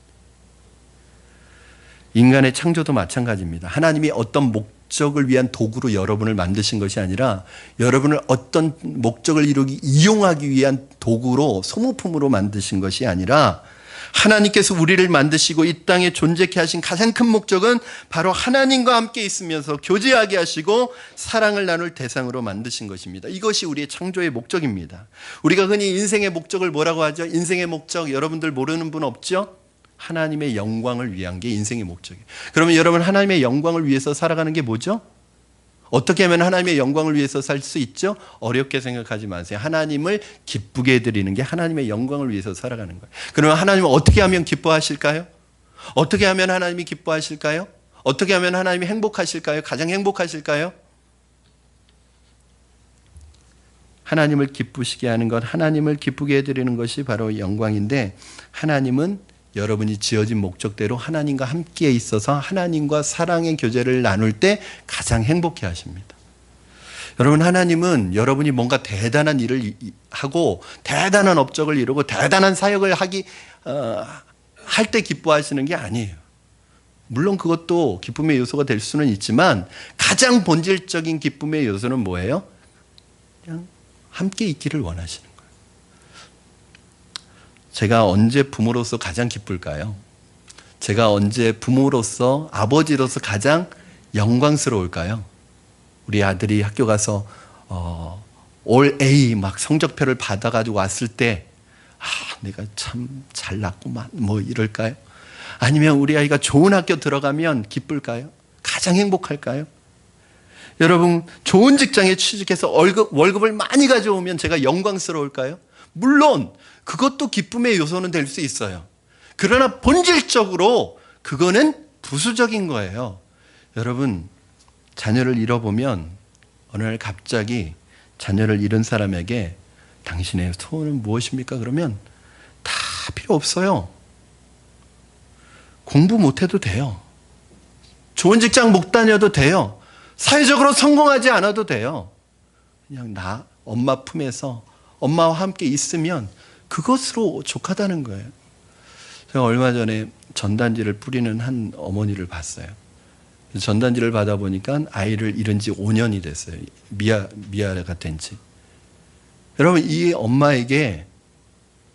인간의 창조도 마찬가지입니다. 하나님이 어떤 목적을 위한 도구로 여러분을 만드신 것이 아니라 여러분을 어떤 목적을 이용하기 위한 도구로, 소모품으로 만드신 것이 아니라 하나님께서 우리를 만드시고 이 땅에 존재케 하신 가장 큰 목적은 바로 하나님과 함께 있으면서 교제하게 하시고 사랑을 나눌 대상으로 만드신 것입니다. 이것이 우리의 창조의 목적입니다. 우리가 흔히 인생의 목적을 뭐라고 하죠? 인생의 목적, 여러분들 모르는 분 없죠? 하나님의 영광을 위한 게 인생의 목적이에요. 그러면 여러분, 하나님의 영광을 위해서 살아가는 게 뭐죠? 어떻게 하면 하나님의 영광을 위해서 살 수 있죠? 어렵게 생각하지 마세요. 하나님을 기쁘게 해드리는 게 하나님의 영광을 위해서 살아가는 거예요. 그러면 하나님은 어떻게 하면 기뻐하실까요? 어떻게 하면 하나님이 기뻐하실까요? 어떻게 하면 하나님이 행복하실까요? 가장 행복하실까요? 하나님을 기쁘시게 하는 것, 하나님을 기쁘게 해드리는 것이 바로 영광인데, 하나님은 여러분이 지어진 목적대로 하나님과 함께 있어서 하나님과 사랑의 교제를 나눌 때 가장 행복해 하십니다. 여러분, 하나님은 여러분이 뭔가 대단한 일을 하고 대단한 업적을 이루고 대단한 사역을 할 때 기뻐하시는 게 아니에요. 물론 그것도 기쁨의 요소가 될 수는 있지만 가장 본질적인 기쁨의 요소는 뭐예요? 그냥 함께 있기를 원하시는 거예요. 제가 언제 부모로서 가장 기쁠까요? 제가 언제 부모로서, 아버지로서 가장 영광스러울까요? 우리 아들이 학교 가서 올 A 막 성적표를 받아가지고 왔을 때 내가 참 잘났구만 뭐 이럴까요? 아니면 우리 아이가 좋은 학교 들어가면 기쁠까요? 가장 행복할까요? 여러분, 좋은 직장에 취직해서 월급을 많이 가져오면 제가 영광스러울까요? 물론 그것도 기쁨의 요소는 될 수 있어요. 그러나 본질적으로 그거는 부수적인 거예요. 여러분, 자녀를 잃어보면 어느 날 갑자기 자녀를 잃은 사람에게 당신의 소원은 무엇입니까? 그러면 다 필요 없어요. 공부 못해도 돼요. 좋은 직장 못 다녀도 돼요. 사회적으로 성공하지 않아도 돼요. 그냥 엄마 품에서 엄마와 함께 있으면 그것으로 족하다는 거예요. 제가 얼마 전에 전단지를 뿌리는 한 어머니를 봤어요. 전단지를 받아보니까 아이를 잃은 지 5년이 됐어요. 미아가 된 지. 여러분, 이 엄마에게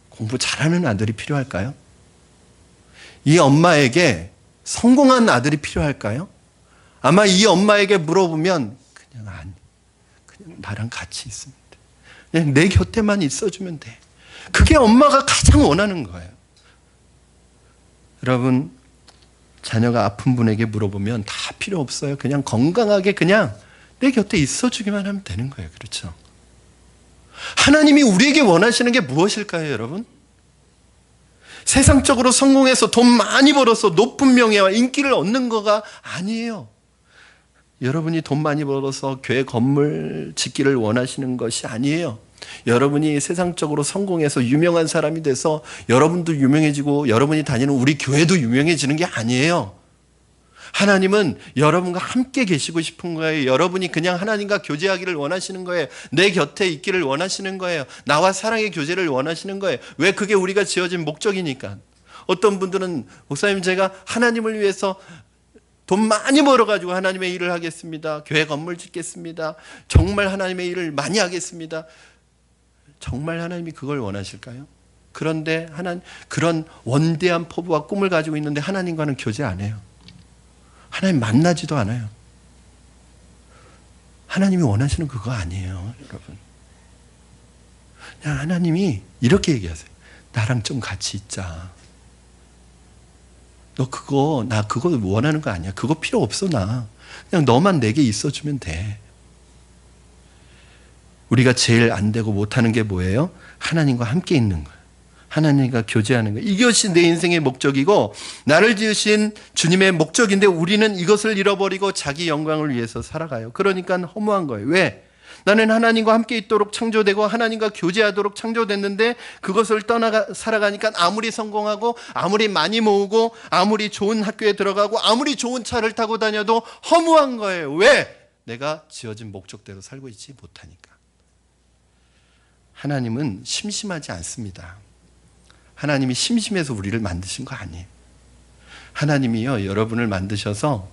공부 잘하는 아들이 필요할까요? 이 엄마에게 성공한 아들이 필요할까요? 아마 이 엄마에게 물어보면 그냥 나랑 같이 있으면 돼. 그냥 내 곁에만 있어주면 돼. 그게 엄마가 가장 원하는 거예요. 여러분, 자녀가 아픈 분에게 물어보면 다 필요 없어요. 그냥 건강하게 그냥 내 곁에 있어주기만 하면 되는 거예요. 그렇죠? 하나님이 우리에게 원하시는 게 무엇일까요, 여러분? 세상적으로 성공해서 돈 많이 벌어서 높은 명예와 인기를 얻는 거가 아니에요. 여러분이 돈 많이 벌어서 교회 건물 짓기를 원하시는 것이 아니에요. 여러분이 세상적으로 성공해서 유명한 사람이 돼서 여러분도 유명해지고 여러분이 다니는 우리 교회도 유명해지는 게 아니에요. 하나님은 여러분과 함께 계시고 싶은 거예요. 여러분이 그냥 하나님과 교제하기를 원하시는 거예요. 내 곁에 있기를 원하시는 거예요. 나와 사랑의 교제를 원하시는 거예요. 왜? 그게 우리가 지어진 목적이니까. 어떤 분들은 목사님, 제가 하나님을 위해서 돈 많이 벌어가지고 하나님의 일을 하겠습니다. 교회 건물 짓겠습니다. 정말 하나님의 일을 많이 하겠습니다. 정말 하나님이 그걸 원하실까요? 그런데 그런 원대한 포부와 꿈을 가지고 있는데 하나님과는 교제 안 해요. 하나님 만나지도 않아요. 하나님이 원하시는 그거 아니에요, 여러분. 그냥 하나님이 이렇게 얘기하세요. 나랑 좀 같이 있자. 나 그거 원하는 거 아니야. 그거 필요 없어, 나. 그냥 너만 내게 있어주면 돼. 우리가 제일 안 되고 못하는 게 뭐예요? 하나님과 함께 있는 거예요. 하나님과 교제하는 거예요. 이것이 내 인생의 목적이고 나를 지으신 주님의 목적인데 우리는 이것을 잃어버리고 자기 영광을 위해서 살아가요. 그러니까 허무한 거예요. 왜? 나는 하나님과 함께 있도록 창조되고 하나님과 교제하도록 창조됐는데 그것을 살아가니까 아무리 성공하고 아무리 많이 모으고 아무리 좋은 학교에 들어가고 아무리 좋은 차를 타고 다녀도 허무한 거예요. 왜? 내가 지어진 목적대로 살고 있지 못하니까. 하나님은 심심하지 않습니다. 하나님이 심심해서 우리를 만드신 거 아니에요. 하나님이요, 여러분을 만드셔서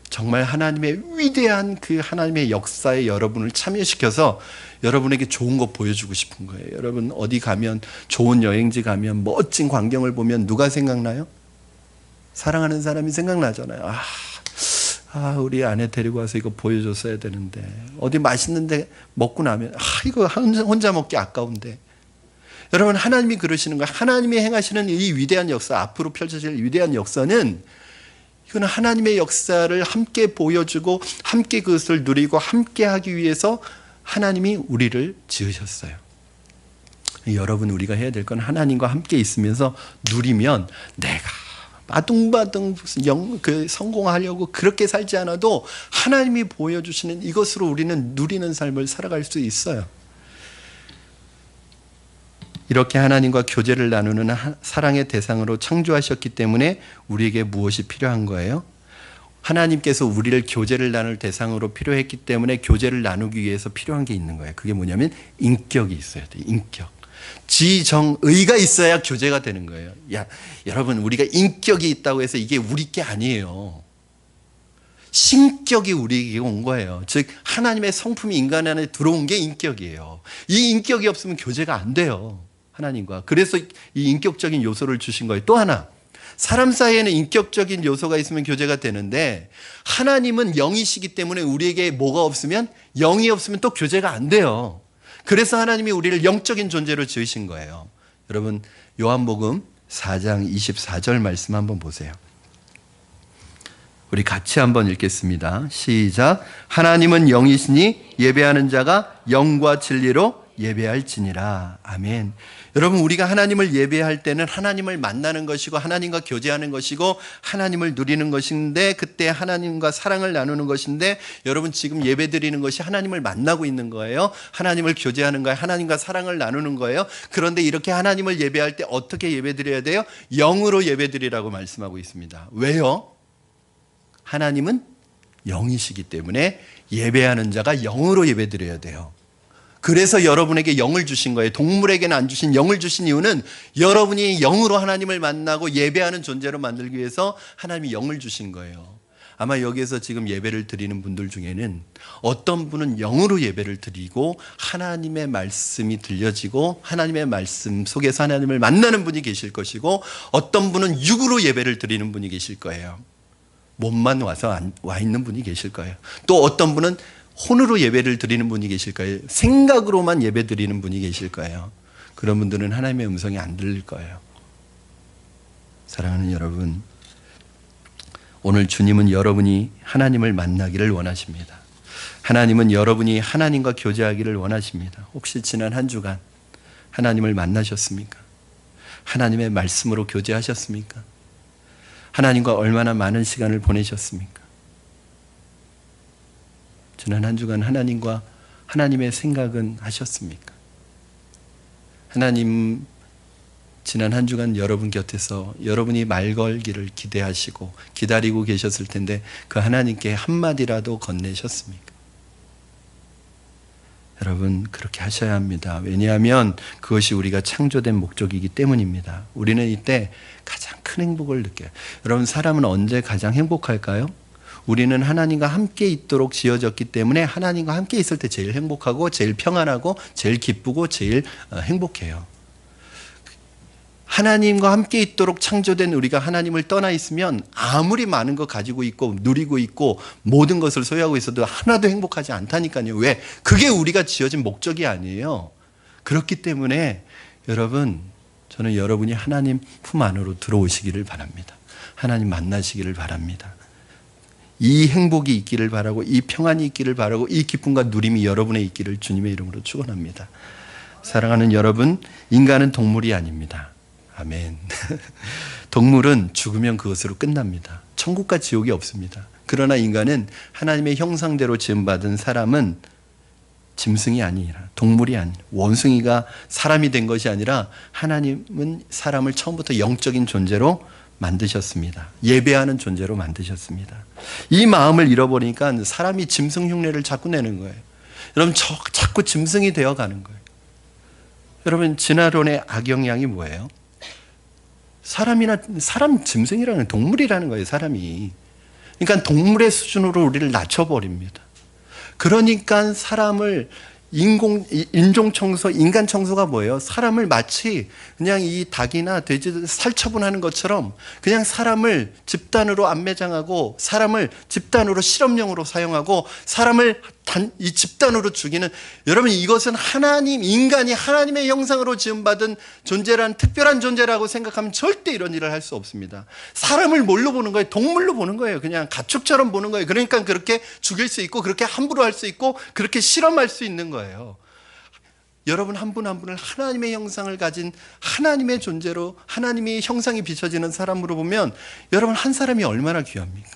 정말 하나님의 위대한 그 하나님의 역사에 여러분을 참여시켜서 여러분에게 좋은 거 보여주고 싶은 거예요. 여러분 어디 가면, 좋은 여행지 가면, 멋진 광경을 보면 누가 생각나요? 사랑하는 사람이 생각나잖아요. 우리 아내 데리고 와서 이거 보여줬어야 되는데, 어디 맛있는데 먹고 나면 이거 혼자 먹기 아까운데. 여러분, 하나님이 그러시는 거예요. 하나님이 행하시는 이 위대한 역사, 앞으로 펼쳐질 위대한 역사는, 이거는 하나님의 역사를 함께 보여주고 함께 그것을 누리고 함께 하기 위해서 하나님이 우리를 지으셨어요. 여러분, 우리가 해야 될 건 하나님과 함께 있으면서 누리면, 내가 바둥바둥 성공하려고 그렇게 살지 않아도 하나님이 보여주시는 이것으로 우리는 누리는 삶을 살아갈 수 있어요. 이렇게 하나님과 교제를 나누는 사랑의 대상으로 창조하셨기 때문에 우리에게 무엇이 필요한 거예요? 하나님께서 우리를 교제를 나눌 대상으로 필요했기 때문에 교제를 나누기 위해서 필요한 게 있는 거예요. 그게 뭐냐면 인격이 있어야 돼요. 인격. 지정의가 있어야 교제가 되는 거예요. 여러분, 우리가 인격이 있다고 해서 이게 우리 게 아니에요. 신격이 우리에게 온 거예요. 즉 하나님의 성품이 인간 안에 들어온 게 인격이에요. 이 인격이 없으면 교제가 안 돼요, 하나님과. 그래서 이 인격적인 요소를 주신 거예요. 또 하나, 사람 사이에는 인격적인 요소가 있으면 교제가 되는데 하나님은 영이시기 때문에 우리에게 뭐가 없으면, 영이 없으면 또 교제가 안 돼요. 그래서 하나님이 우리를 영적인 존재로 지으신 거예요. 여러분, 요한복음 4장 24절 말씀 한번 보세요. 우리 같이 한번 읽겠습니다. 시작. 하나님은 영이시니 예배하는 자가 영과 진리로 예배할지니라. 아멘. 여러분, 우리가 하나님을 예배할 때는 하나님을 만나는 것이고 하나님과 교제하는 것이고 하나님을 누리는 것인데, 그때 하나님과 사랑을 나누는 것인데, 여러분 지금 예배 드리는 것이 하나님을 만나고 있는 거예요. 하나님을 교제하는 거예요. 하나님과 사랑을 나누는 거예요. 그런데 이렇게 하나님을 예배할 때 어떻게 예배 드려야 돼요? 영으로 예배 드리라고 말씀하고 있습니다. 왜요? 하나님은 영이시기 때문에 예배하는 자가 영으로 예배 드려야 돼요. 그래서 여러분에게 영을 주신 거예요. 동물에게는 안 주신 영을 주신 이유는 여러분이 영으로 하나님을 만나고 예배하는 존재로 만들기 위해서 하나님이 영을 주신 거예요. 아마 여기에서 지금 예배를 드리는 분들 중에는 어떤 분은 영으로 예배를 드리고 하나님의 말씀이 들려지고 하나님의 말씀 속에서 하나님을 만나는 분이 계실 것이고, 어떤 분은 육으로 예배를 드리는 분이 계실 거예요. 몸만 와서 와 있는 분이 계실 거예요. 또 어떤 분은 혼으로 예배를 드리는 분이 계실 거예요. 생각으로만 예배 드리는 분이 계실 거예요. 그런 분들은 하나님의 음성이 안 들릴 거예요. 사랑하는 여러분, 오늘 주님은 여러분이 하나님을 만나기를 원하십니다. 하나님은 여러분이 하나님과 교제하기를 원하십니다. 혹시 지난 한 주간 하나님을 만나셨습니까? 하나님의 말씀으로 교제하셨습니까? 하나님과 얼마나 많은 시간을 보내셨습니까? 지난 한 주간 하나님과 하나님의 생각은 하셨습니까? 하나님, 지난 한 주간 여러분 곁에서 여러분이 말 걸기를 기대하시고 기다리고 계셨을 텐데 그 하나님께 한마디라도 건네셨습니까? 여러분, 그렇게 하셔야 합니다. 왜냐하면 그것이 우리가 창조된 목적이기 때문입니다. 우리는 이때 가장 큰 행복을 느껴요. 여러분, 사람은 언제 가장 행복할까요? 우리는 하나님과 함께 있도록 지어졌기 때문에 하나님과 함께 있을 때 제일 행복하고 제일 평안하고 제일 기쁘고 제일 행복해요. 하나님과 함께 있도록 창조된 우리가 하나님을 떠나 있으면 아무리 많은 거 가지고 있고 누리고 있고 모든 것을 소유하고 있어도 하나도 행복하지 않다니까요. 왜? 그게 우리가 지어진 목적이 아니에요. 그렇기 때문에 여러분, 저는 여러분이 하나님 품 안으로 들어오시기를 바랍니다. 하나님 만나시기를 바랍니다. 이 행복이 있기를 바라고, 이 평안이 있기를 바라고, 이 기쁨과 누림이 여러분의 있기를 주님의 이름으로 축원합니다. 사랑하는 여러분, 인간은 동물이 아닙니다. 아멘. 동물은 죽으면 그것으로 끝납니다. 천국과 지옥이 없습니다. 그러나 인간은 하나님의 형상대로 지음받은 사람은 짐승이 아니라, 동물이 아니라, 원숭이가 사람이 된 것이 아니라 하나님은 사람을 처음부터 영적인 존재로 만드셨습니다. 예배하는 존재로 만드셨습니다. 이 마음을 잃어버리니까 사람이 짐승 흉내를 자꾸 내는 거예요. 여러분, 자꾸 짐승이 되어가는 거예요. 여러분, 진화론의 악영향이 뭐예요? 사람 짐승이라는 동물이라는 거예요, 사람이. 그러니까 동물의 수준으로 우리를 낮춰버립니다. 그러니까 사람을 인종 청소, 인간 청소가 뭐예요? 사람을 마치 그냥 이 닭이나 돼지들 살처분하는 것처럼 그냥 사람을 집단으로 안매장하고 사람을 집단으로 실험용으로 사용하고 사람을 이 집단으로 죽이는, 여러분, 이것은 인간이 하나님의 형상으로 지음받은 존재란 특별한 존재라고 생각하면 절대 이런 일을 할 수 없습니다. 사람을 뭘로 보는 거예요? 동물로 보는 거예요. 그냥 가축처럼 보는 거예요. 그러니까 그렇게 죽일 수 있고 그렇게 함부로 할 수 있고 그렇게 실험할 수 있는 거예요. 여러분, 한 분 한 분을 하나님의 형상을 가진 하나님의 존재로, 하나님의 형상이 비춰지는 사람으로 보면 여러분, 한 사람이 얼마나 귀합니까?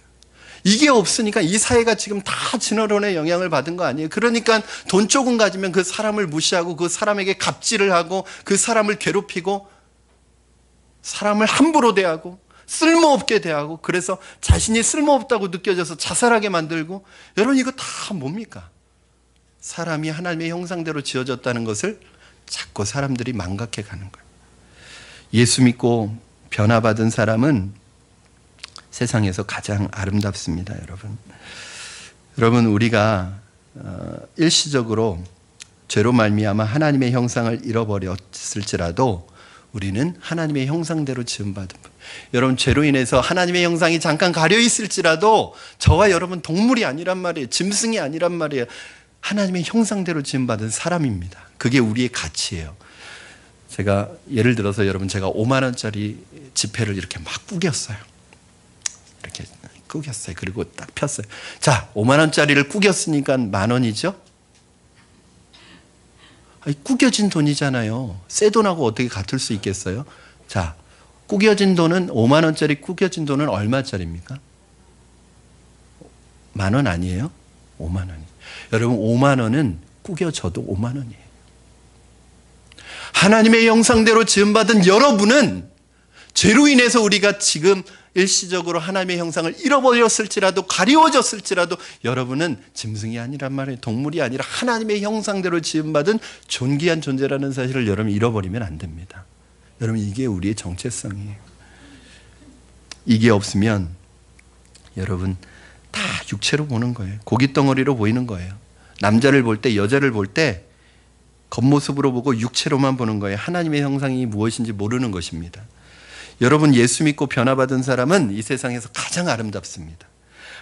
이게 없으니까 이 사회가 지금 다 진화론의 영향을 받은 거 아니에요? 그러니까 돈 조금 가지면 그 사람을 무시하고 그 사람에게 갑질을 하고 그 사람을 괴롭히고 사람을 함부로 대하고 쓸모없게 대하고, 그래서 자신이 쓸모없다고 느껴져서 자살하게 만들고, 여러분, 이거 다 뭡니까? 사람이 하나님의 형상대로 지어졌다는 것을 자꾸 사람들이 망각해 가는 거예요. 예수 믿고 변화받은 사람은 세상에서 가장 아름답습니다, 여러분. 여러분, 우리가 일시적으로 죄로 말미암아 하나님의 형상을 잃어버렸을지라도 우리는 하나님의 형상대로 지음받은 분. 여러분, 죄로 인해서 하나님의 형상이 잠깐 가려 있을지라도 저와 여러분 동물이 아니란 말이에요. 짐승이 아니란 말이에요. 하나님의 형상대로 지음받은 사람입니다. 그게 우리의 가치예요. 제가 예를 들어서 여러분, 제가 5만 원짜리 지폐를 이렇게 막 구겼어요. 이렇게 구겼어요. 그리고 딱 폈어요. 자, 5만 원짜리를 구겼으니까 10,000원이죠? 아니, 구겨진 돈이잖아요. 새 돈하고 어떻게 같을 수 있겠어요? 자, 구겨진 돈은, 5만 원짜리 구겨진 돈은 얼마짜리입니까? 10,000원 아니에요? 5만 원이. 여러분, 5만 원은 구겨져도 5만 원이에요. 하나님의 형상대로 지음받은 여러분은 죄로 인해서 우리가 지금 일시적으로 하나님의 형상을 잃어버렸을지라도, 가리워졌을지라도 여러분은 짐승이 아니란 말이에요. 동물이 아니라 하나님의 형상대로 지음받은 존귀한 존재라는 사실을 여러분 잃어버리면 안 됩니다. 여러분, 이게 우리의 정체성이에요. 이게 없으면 여러분 다 육체로 보는 거예요. 고깃덩어리로 보이는 거예요. 남자를 볼 때, 여자를 볼 때 겉모습으로 보고 육체로만 보는 거예요. 하나님의 형상이 무엇인지 모르는 것입니다. 여러분, 예수 믿고 변화받은 사람은 이 세상에서 가장 아름답습니다.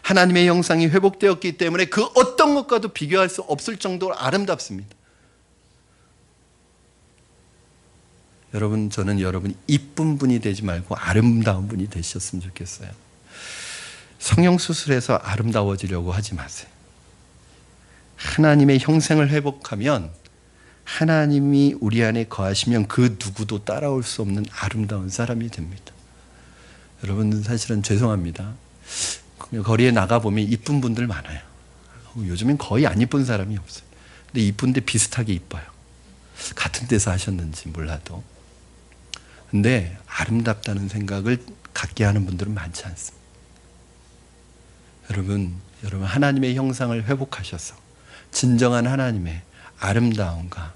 하나님의 형상이 회복되었기 때문에 그 어떤 것과도 비교할 수 없을 정도로 아름답습니다. 여러분, 저는 여러분이 이쁜 분이 되지 말고 아름다운 분이 되셨으면 좋겠어요. 성형수술해서 아름다워지려고 하지 마세요. 하나님의 형상을 회복하면, 하나님이 우리 안에 거하시면 그 누구도 따라올 수 없는 아름다운 사람이 됩니다. 여러분, 사실은 죄송합니다. 거리에 나가보면 이쁜 분들 많아요. 요즘엔 거의 안 이쁜 사람이 없어요. 근데 이쁜데 비슷하게 이뻐요. 같은 데서 하셨는지 몰라도. 근데 아름답다는 생각을 갖게 하는 분들은 많지 않습니다. 여러분 하나님의 형상을 회복하셔서 진정한 하나님의 아름다움과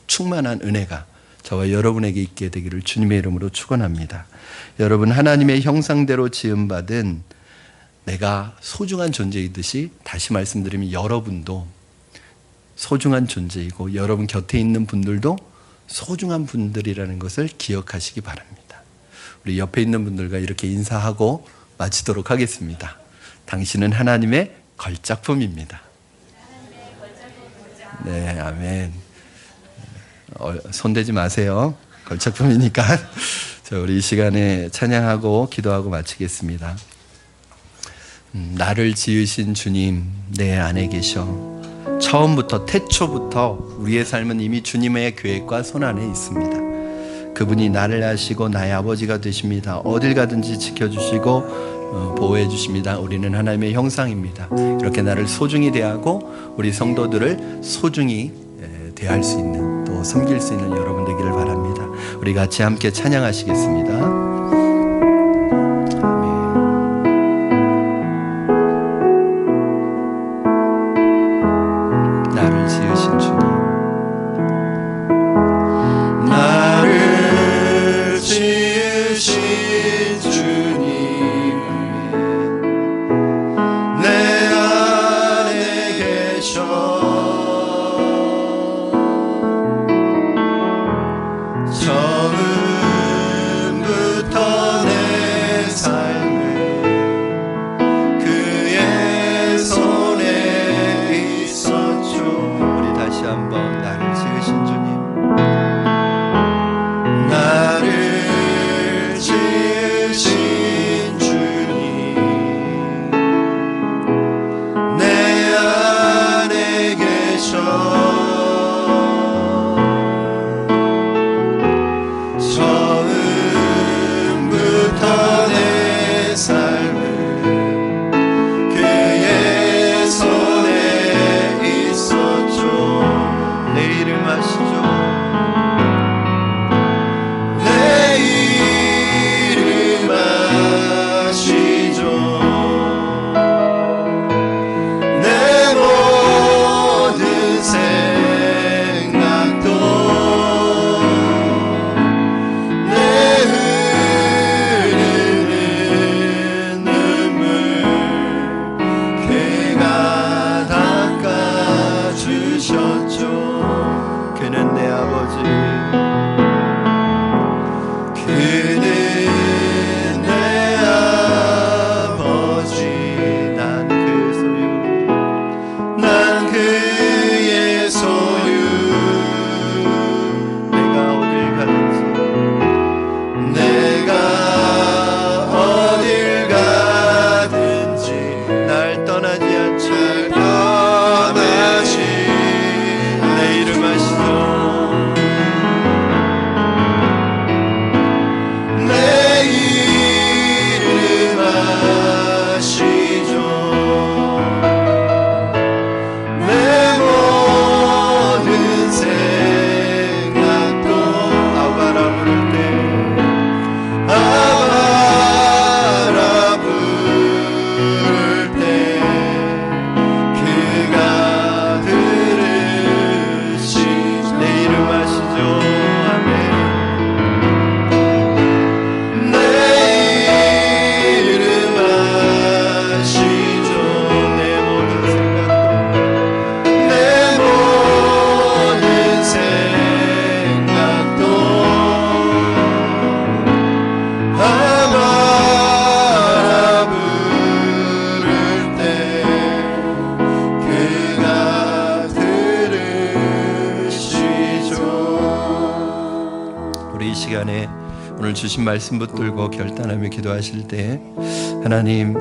충만한 은혜가 저와 여러분에게 있게 되기를 주님의 이름으로 축원합니다. 여러분, 하나님의 형상대로 지음받은 내가 소중한 존재이듯이, 다시 말씀드리면 여러분도 소중한 존재이고 여러분 곁에 있는 분들도 소중한 분들이라는 것을 기억하시기 바랍니다. 우리 옆에 있는 분들과 이렇게 인사하고 마치도록 하겠습니다. 당신은 하나님의 걸작품입니다. 네, 아멘. 손대지 마세요. 걸작품이니까. 자, 우리 이 시간에 찬양하고 기도하고 마치겠습니다. 나를 지으신 주님 내 안에 계셔. 처음부터 태초부터 우리의 삶은 이미 주님의 계획과 손안에 있습니다. 그분이 나를 아시고 나의 아버지가 되십니다. 어딜 가든지 지켜주시고 보호해 주십니다. 우리는 하나님의 형상입니다. 이렇게 나를 소중히 대하고 우리 성도들을 소중히 대할 수 있는, 또 섬길 수 있는 여러분 되기를 바랍니다. 우리 같이 함께 찬양하시겠습니다. 처음부터 오늘 주신 말씀 붙들고 결단하며 기도하실 때 하나님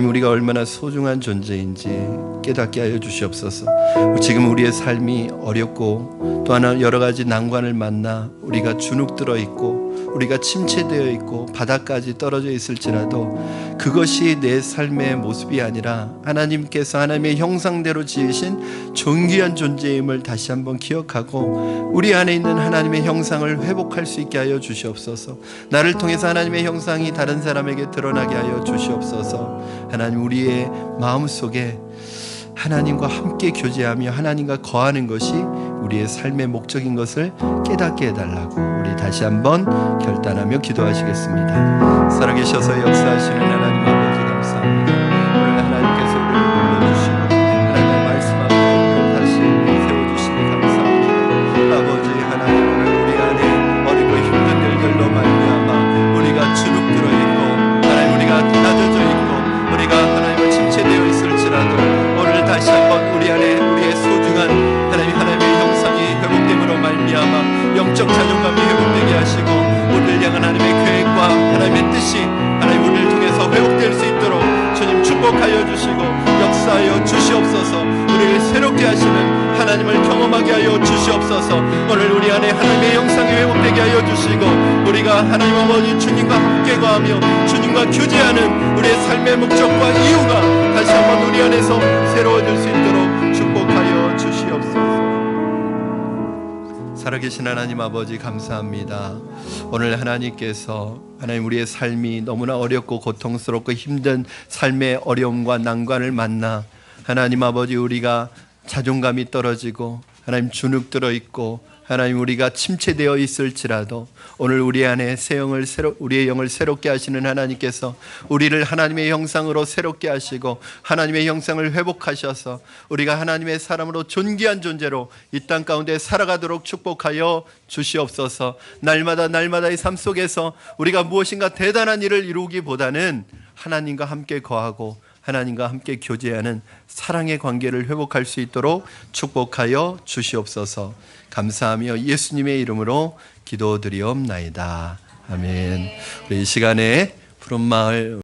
우리가 얼마나 소중한 존재인지 깨닫게 하여 주시옵소서. 지금 우리의 삶이 어렵고 또 하나 여러 가지 난관을 만나 우리가 주눅들어 있고 우리가 침체되어 있고 바닥까지 떨어져 있을지라도 그것이 내 삶의 모습이 아니라 하나님께서 하나님의 형상대로 지으신 존귀한 존재임을 다시 한번 기억하고 우리 안에 있는 하나님의 형상을 회복할 수 있게 하여 주시옵소서. 나를 통해서 하나님의 형상이 다른 사람에게 드러나게 하여 주시옵소서. 하나님, 우리의 마음속에 하나님과 함께 교제하며 하나님과 거하는 것이 우리의 삶의 목적인 것을 깨닫게 해달라고 우리 다시 한번 결단하며 기도하시겠습니다. 살아계셔서 역사하시는 하나님 아버지 감사합니다. 오늘 하나님께서 우리를 불러주시고 하나님의 말씀 앞에 다시 세워주시니 감사합니다. 아버지 하나님, 오늘 우리 안에 어리고 힘든 일들로 말미암아 우리가 주눅들어 있고 하나님 우리가 낮아져 있고 우리가 하나님을 침체되어 있을지라도 오늘 다시 한번 우리 안에 우리의 소중한 하나님의 형상이 회복됨으로 말미암아 영적 자존감이 회복되게 하시고 우리를 향한 하나님의 계획과 하나님의 뜻이 하나님 우리를 통해서 회복될 수 있도록 주님 축복하여 주시고 역사하여 주시옵소서. 우리를 새롭게 하시는 하나님을 경험하게 하여 주시옵소서. 오늘 우리 안에 하나님의 형상이 회복되게 하여 주시고 우리가 하나님 아버지 주님과 함께 거하며 주님과 교제하는 우리의 삶의 목적과 이유가 다시 한번 우리 안에서 새로워질 수 있도록 축복하여 주시옵소서. 살아계신 하나님 아버지 감사합니다. 오늘 하나님께서 하나님 우리의 삶이 너무나 어렵고 고통스럽고 힘든 삶의 어려움과 난관을 만나 하나님 아버지 우리가 자존감이 떨어지고 하나님 주눅들어 있고 하나님 우리가 침체되어 있을지라도 오늘 우리 안에 우리의 영을 새롭게 하시는 하나님께서 우리를 하나님의 형상으로 새롭게 하시고 하나님의 형상을 회복하셔서 우리가 하나님의 사람으로 존귀한 존재로 이 땅 가운데 살아가도록 축복하여 주시옵소서. 날마다의 삶 속에서 우리가 무엇인가 대단한 일을 이루기보다는 하나님과 함께 거하고 하나님과 함께 교제하는 사랑의 관계를 회복할 수 있도록 축복하여 주시옵소서. 감사하며 예수님의 이름으로 기도드리옵나이다. 아멘. 우리 이 시간에 푸른마을